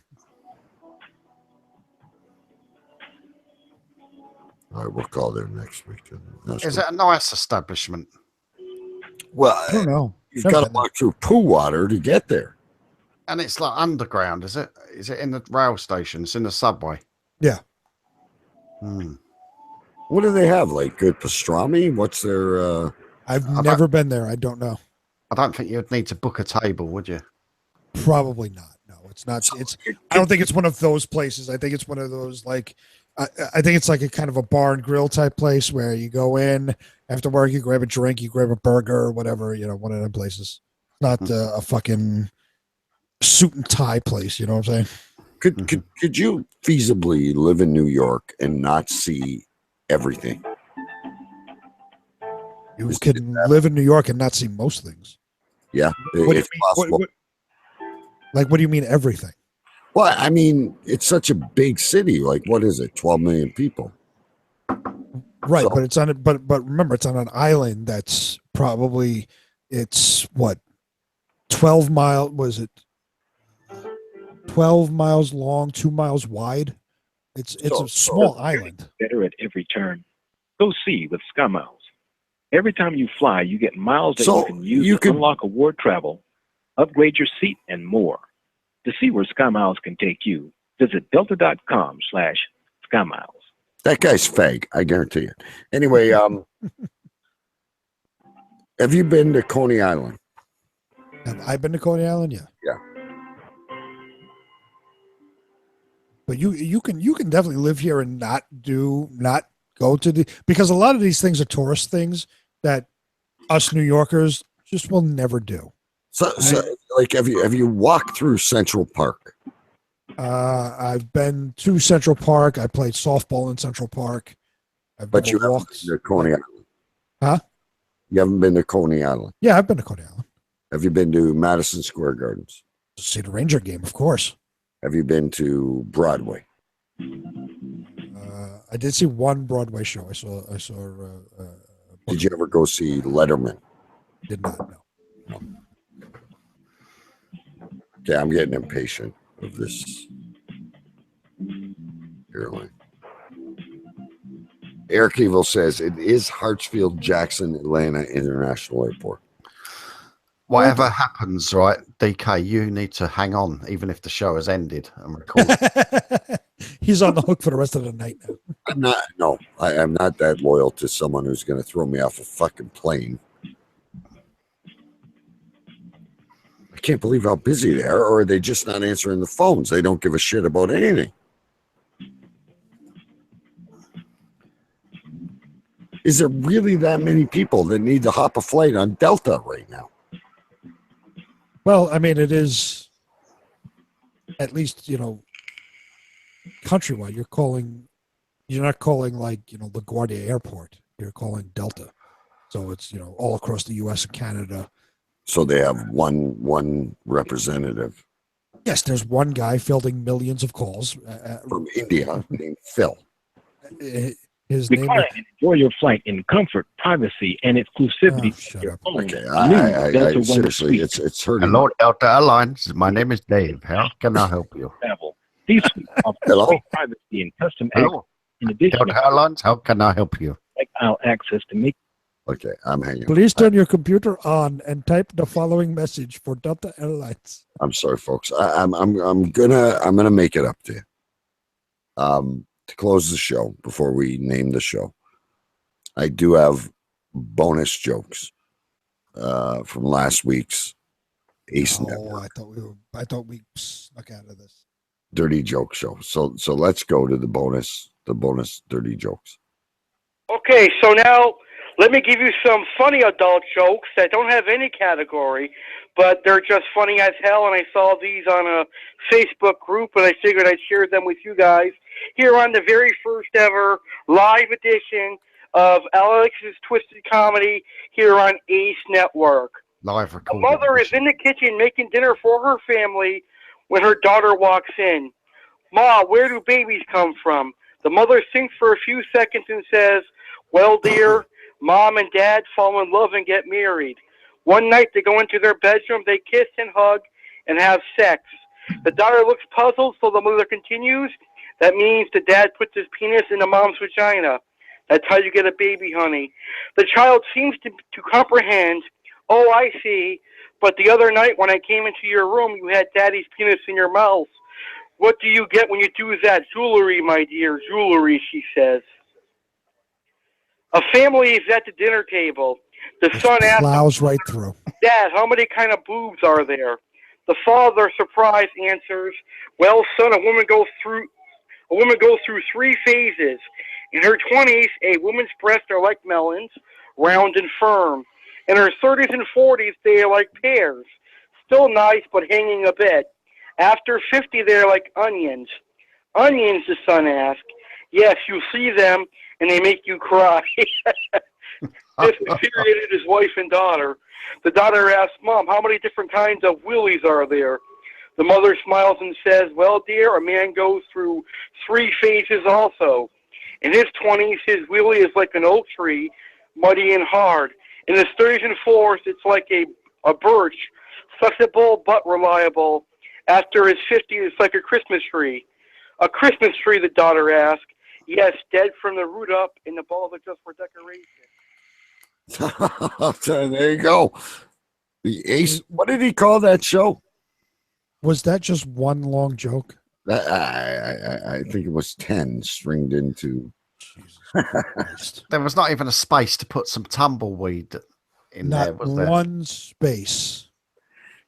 All right, we'll call there next week. Is it a nice establishment? Well, I don't know. You've got to walk through poo water to get there. And it's like underground, is it? Is it in the rail station? It's in the subway. Yeah. What do they have? Like good pastrami? What's their? I've never been there. I don't know. I don't think you'd need to book a table, would you? Probably not. No, it's not. I don't think it's one of those places. I think it's one of those like. I think it's like a kind of a bar and grill type place where you go in after work, you grab a drink, you grab a burger or whatever. You know, one of them places. Not a fucking suit and tie place. You know what I'm saying? Could you feasibly live in New York and not see everything? You can live in New York and not see most things. Yeah, it's possible. What do you mean everything? Well, I mean, it's such a big city. Like, what is it? 12 million people. Right, so, but it's on it. But remember, it's on an island that's probably 12 miles. Was it 12 miles long, 2 miles wide? It's a small island. Better at every turn. Go see with SkyMiles. Every time you fly, you get miles that you can use to unlock award travel, upgrade your seat, and more. To see where SkyMiles can take you, visit delta.com/SkyMiles. That guy's fake, I guarantee it. Anyway, have you been to Coney Island? Have I been to Coney Island? Yeah. Yeah. But you can definitely live here and not go to because a lot of these things are tourist things that us New Yorkers just will never do. So like, have you walked through Central Park? I've been to Central Park. I played softball in Central Park. But you haven't been to Coney Island? Huh? You haven't been to Coney Island? Yeah, I've been to Coney Island. Have you been to Madison Square Gardens? To see the Ranger game, of course. Have you been to Broadway? I did see one Broadway show. I saw. Did you ever go see Letterman? Did not. No. Okay, I'm getting impatient of this airline. Eric Evil says it is Hartsfield Jackson Atlanta International Airport. Whatever happens, right, DK, you need to hang on, even if the show has ended, and record. He's on the hook for the rest of the night now. I'm not. No, I'm not that loyal to someone who's going to throw me off a fucking plane. I can't believe how busy they are, or are they just not answering the phones? They don't give a shit about anything. Is there really that many people that need to hop a flight on Delta right now? Well, I mean, it is at least, countrywide. You're not calling like, LaGuardia Airport. You're calling Delta. So it's, all across the U.S. and Canada. So they have one representative. Yes, there's one guy fielding millions of calls. From India named Phil. His Be name quiet and enjoy your flight in comfort, privacy, and exclusivity. Shut up. Okay, I seriously, it's hurting. Hello, Delta Airlines. My name is Dave. How can I help you? Travel. These offer privacy and custom access. In addition, Delta Airlines, how can I help you? I'll access to make. Okay, I'm hanging. Please turn your computer on and type the following message for Delta Airlines. I'm sorry, folks. I'm gonna make it up to you. To close the show before we name the show, I do have bonus jokes from last week's Ace Network. I thought we snuck out of this dirty joke show. So let's go to the bonus dirty jokes. Okay, so now let me give you some funny adult jokes that don't have any category, but they're just funny as hell, and I saw these on a Facebook group, and I figured I'd share them with you guys here on the very first ever live edition of Alex's Twisted Comedy here on Ace Network. Live A recording. mother is in the kitchen making dinner for her family when her daughter walks in. Ma, where do babies come from? The mother thinks for a few seconds and says, well, dear, Mom and Dad fall in love and get married. One night they go into their bedroom, they kiss and hug and have sex. The daughter looks puzzled, so the mother continues. That means the dad puts his penis in the mom's vagina. That's how you get a baby, honey. The child seems to comprehend. Oh, I see. But the other night when I came into your room, you had daddy's penis in your mouth. What do you get when you do that? Jewelry, my dear, jewelry, she says. A family is at the dinner table. The son asks, plows right through. Dad, how many kind of boobs are there? The father, surprised, answers, well, son, a woman goes through 3 phases. In her 20s, a woman's breasts are like melons, round and firm. In her 30s and 40s, they are like pears, still nice but hanging a bit. After 50, they're like onions. Onions, the son asks. Yes, you see them, and they make you cry. This infuriated his wife and daughter. The daughter asks, Mom, how many different kinds of willies are there? The mother smiles and says, well, dear, a man goes through 3 phases also. In his 20s, his wheelie is like an oak tree, muddy and hard. In his 30s and 40s, it's like a birch, flexible but reliable. After his 50s, it's like a Christmas tree. A Christmas tree, the daughter asked. Yes, dead from the root up, and the bulbs are just for decoration. There you go. The Ace. What did he call that show? Was that just one long joke? I think it was 10 stringed into. There was not even a space to put some tumbleweed in there, was there? One space.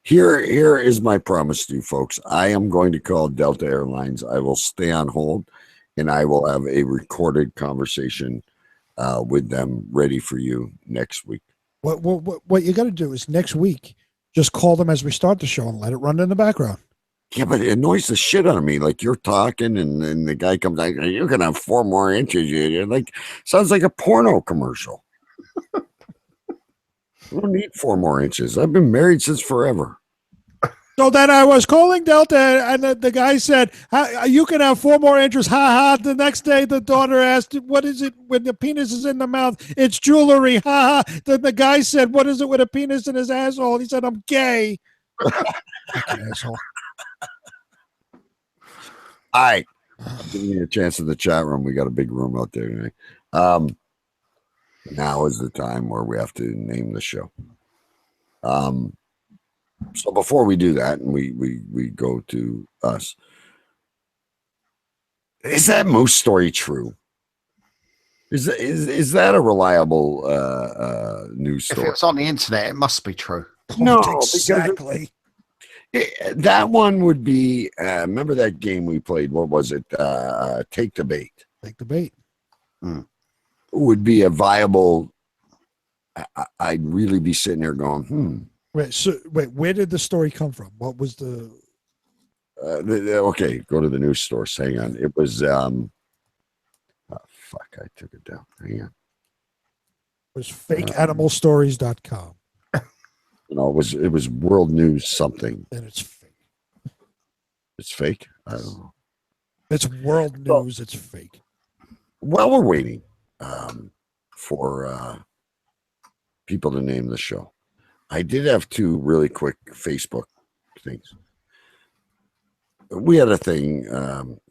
Here is my promise to you folks. I am going to call Delta Airlines. I will stay on hold, and I will have a recorded conversation with them ready for you next week. What you got to do is next week, just call them as we start the show and let it run in the background. Yeah, but it annoys the shit out of me. Like you're talking, and the guy comes like, "You're gonna have 4 more inches." You're like, sounds like a porno commercial. I don't need 4 more inches. I've been married since forever. So then I was calling Delta, and the guy said, you can have 4 more inches. Ha ha. The next day, the daughter asked, what is it when the penis is in the mouth? It's jewelry. Ha ha. Then the guy said, what is it with a penis in his asshole? He said, I'm gay. Fucking asshole. All right. Give me a chance in the chat room. We got a big room out there tonight. Now is the time where we have to name the show. So before we do that, and we go to us, is that moose story true? Is that a reliable news story? If it's on the internet, it must be true. No, exactly. That one would be. Remember that game we played? What was it? Take the bait. Take the bait. Would be a viable. I'd really be sitting there going, Wait, where did the story come from? What was the? Okay, go to the news source. Hang on. It was. Fuck! I took it down. Hang on. It was fakeanimalstories.com. No, it was World News something. And it's fake. It's fake? I don't know. It's World News. It's fake. While we're waiting for people to name the show, I did have two really quick Facebook things. We had a thing,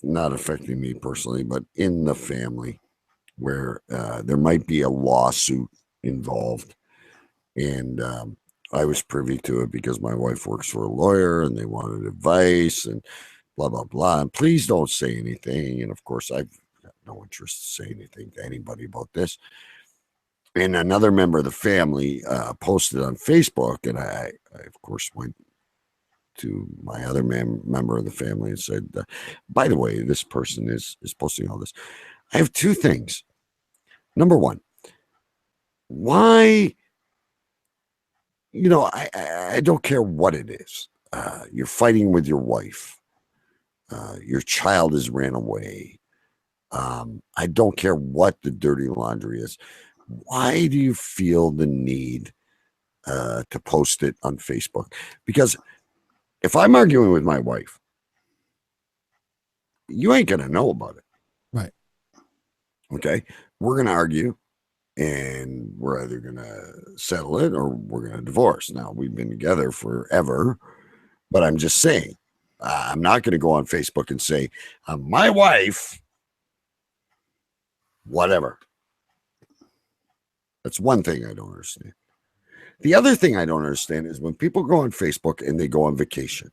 not affecting me personally, but in the family where there might be a lawsuit involved. And I was privy to it because my wife works for a lawyer and they wanted advice and blah, blah, blah. And please don't say anything. And of course, I've got no interest to say anything to anybody about this. And another member of the family posted on Facebook, and I of course, went to my other member of the family and said, by the way, this person is posting all this. I have two things. Number one, why... I don't care what it is. You're fighting with your wife. Your child has ran away. I don't care what the dirty laundry is. Why do you feel the need to post it on Facebook? Because if I'm arguing with my wife, you ain't going to know about it. Right. Okay. We're going to argue. And we're either going to settle it or we're going to divorce. Now, we've been together forever, but I'm just saying, I'm not going to go on Facebook and say, my wife, whatever. That's one thing I don't understand. The other thing I don't understand is when people go on Facebook and they go on vacation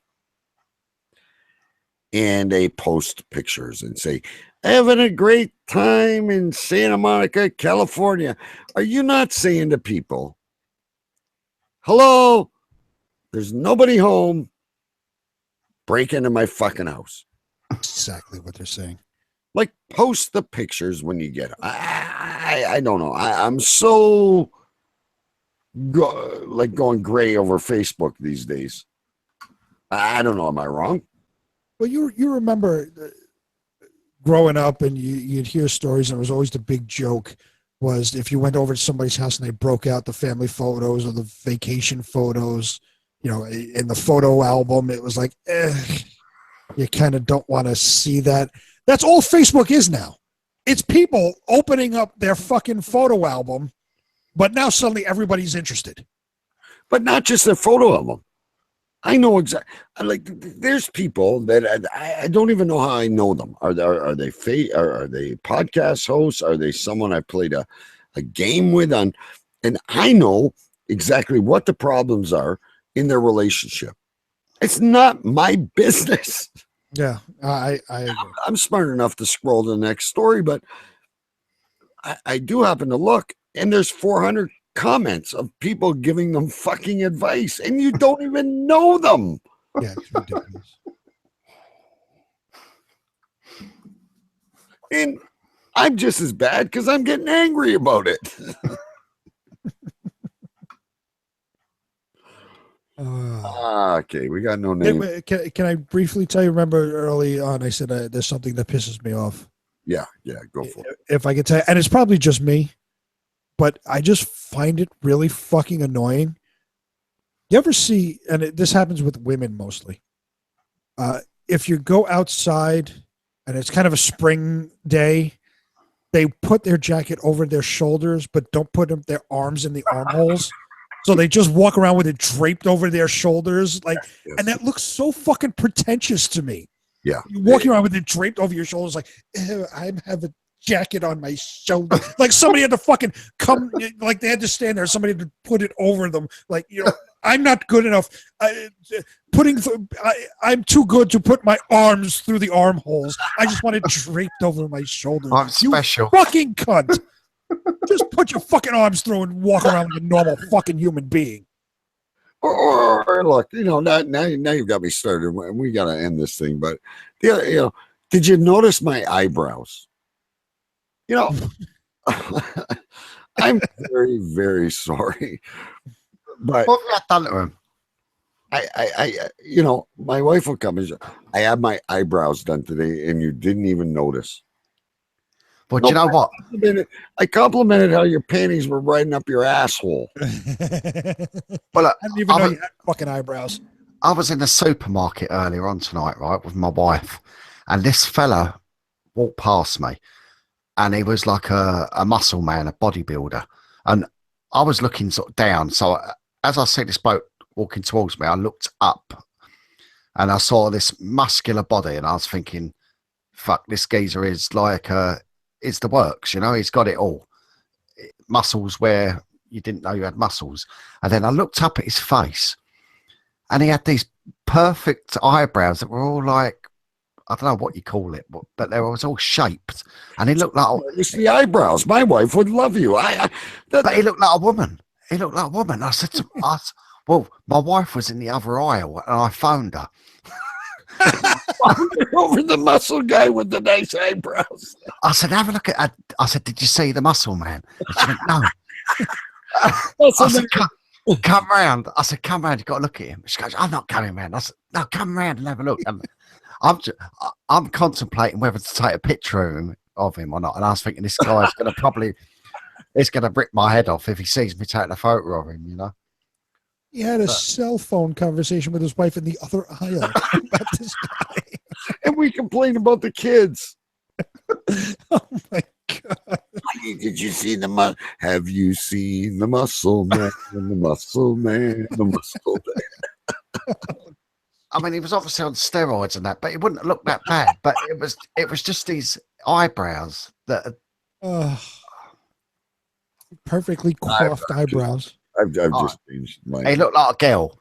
and they post pictures and say, having a great time in Santa Monica, California. Are you not saying to people, hello, there's nobody home, break into my fucking house? Exactly what they're saying. Like, post the pictures when you get them. I don't know. I'm so going gray over Facebook these days. I don't know. Am I wrong? Well, you remember growing up and you'd hear stories, and it was always the big joke was if you went over to somebody's house and they broke out the family photos or the vacation photos, in the photo album, it was like, you kind of don't want to see that. That's all Facebook is now. It's people opening up their fucking photo album, but now suddenly everybody's interested. But not just their photo album. I know exactly. There's people that I don't even know how I know them. Are they podcast hosts? Are they someone I played a game with on? And I know exactly what the problems are in their relationship. It's not my business. Yeah, I agree. I'm smart enough to scroll to the next story, but I do happen to look, and there's 400 comments of people giving them fucking advice, and you don't even know them. Yeah, it's ridiculous. And I'm just as bad because I'm getting angry about it. Okay, we got no name. Can I briefly tell you? Remember early on, I said there's something that pisses me off. Yeah, go for it. If I could tell you, and it's probably just me, but I just find it really fucking annoying. You ever see, and this happens with women mostly, if you go outside and it's kind of a spring day, they put their jacket over their shoulders, but don't put their arms in the armholes. So they just walk around with it draped over their shoulders. And that looks so fucking pretentious to me. Yeah. You're walking around with it draped over your shoulders, like, I have a jacket on my shoulder. Like somebody had to fucking come, like they had to stand there. Somebody had to put it over them. Like, I'm not good enough. I'm too good to put my arms through the armholes. I just want it draped over my shoulder. I'm special. You fucking cunt. Just put your fucking arms through and walk around like a normal fucking human being. Or look, now you've got me started. We got to end this thing. But did you notice my eyebrows? I'm very, very sorry, but what have you done to him? My wife will come and say, I had my eyebrows done today, and you didn't even notice. But you know what? I complimented how your panties were riding up your asshole. Well, I didn't even know you had fucking eyebrows. I was in the supermarket earlier on tonight, right, with my wife, and this fella walked past me, and he was like a muscle man, a bodybuilder, and I was looking sort of down. So as I see this bloke walking towards me, I looked up, and I saw this muscular body, and I was thinking, "Fuck, this geezer is like it's the works, he's got it all. Muscles where you didn't know you had muscles." And then I looked up at his face, and he had these perfect eyebrows that were all like, I don't know what you call it, but they was all shaped. And he looked like... It's the eyebrows. My wife would love you. But he looked like a woman. I said to well, my wife was in the other aisle, and I phoned her. Over the muscle guy with the nice eyebrows. I said, have a look at... I said, did you see the muscle man? And she went, no. I said, come round. I said, come round, you've got to look at him. She goes, I'm not coming round. I said, no, come round and have a look. I'm contemplating whether to take a picture of him or not. And I was thinking, this guy's going to it's going to rip my head off if he sees me taking a photo of him, He had a cell phone conversation with his wife in the other aisle about this guy. And we complained about the kids. Oh my God. Did you see have you seen the muscle man? The muscle man, the muscle man. I mean, he was obviously on steroids and that, but it wouldn't look that bad. But it was just these eyebrows that perfectly coiffed eyebrows. I've just changed my... He looked like a girl.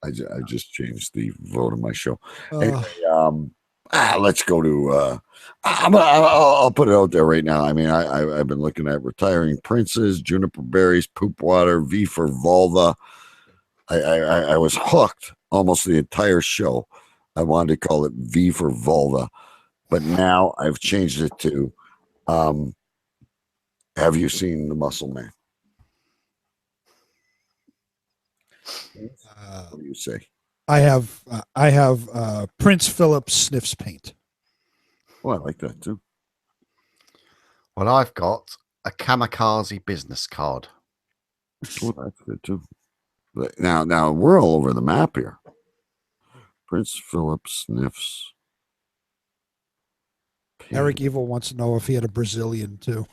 I just changed the vote of my show. Anyway, let's go to... I'll put it out there right now. I mean, I've been looking at retiring princes, juniper berries, poop water, V for vulva. I was hooked almost the entire show. I wanted to call it V for vulva, but now I've changed it to have you seen the muscle man? What do you say? I have Prince Phillip sniffs paint. Oh, I like that too. Well, I've got a kamikaze business card. Oh, that's good too. Now we're all over the map here. Prince Phillip sniffs. Eric Evil wants to know if he had a Brazilian too.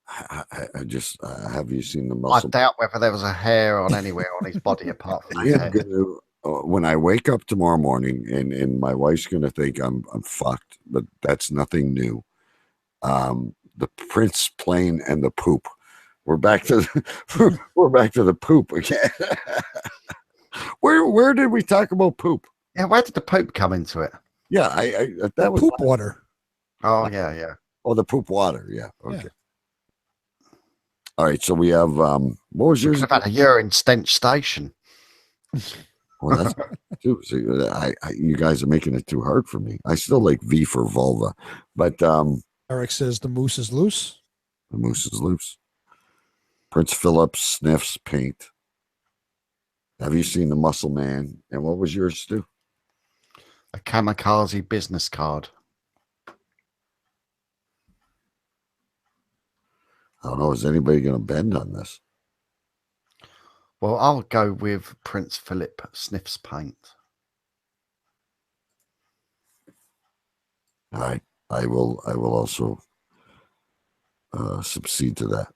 I just have you seen the muscle? I doubt whether there was a hair on anywhere on his body apart from his head. When I wake up tomorrow morning, and my wife's gonna think I'm fucked, but that's nothing new. The Prince plane and the poop. We're back to the poop again. Where did we talk about poop? Yeah, where did the poop come into it? Yeah, that was poop water. Oh yeah. Oh, the poop water. Yeah. Okay. Yeah. All right. So we have what was yours? Could have had a urine stench station. Well, that's too. So you guys are making it too hard for me. I still like V for vulva, but Eric says the moose is loose. The moose is loose. Prince Phillip sniffs paint. Have you seen the muscle man? And what was yours, Stu? A kamikaze business card. I don't know. Is anybody going to bend on this? Well, I'll go with Prince Phillip sniffs paint. All right. I will also succeed to that.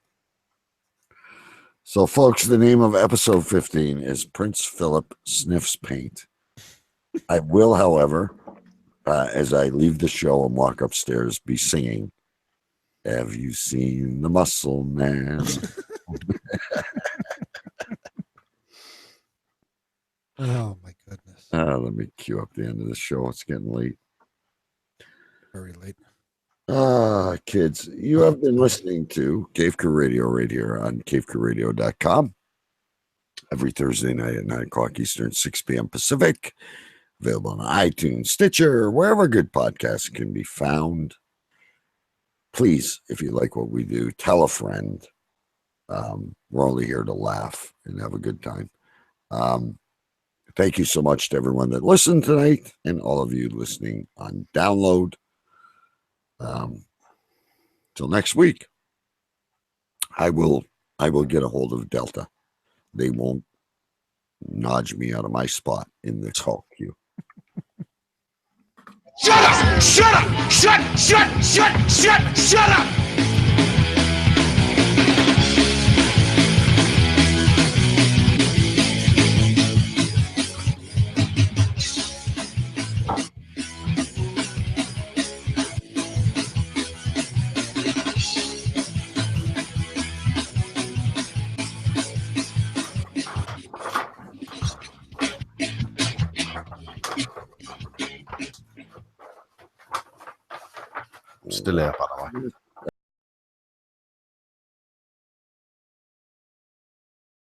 So, folks, the name of episode 15 is Prince Phillip Sniffs Paint. I will, however, as I leave the show and walk upstairs, be singing, "Have you seen the Muscle Man?" Oh my goodness. Let me cue up the end of the show. It's getting late. Very late. Kids, you have been listening to Cave Crew Radio right here on cavecrewradio.com every Thursday night at 9 o'clock Eastern, 6 p.m. Pacific. Available on iTunes, Stitcher, wherever good podcasts can be found. Please, if you like what we do, tell a friend. We're only here to laugh and have a good time. Thank you so much to everyone that listened tonight and all of you listening on download. Till next week, I will get a hold of Delta. They won't nudge me out of my spot in the talk queue. Shut up! Shut up! Shut up! Still here, by the way.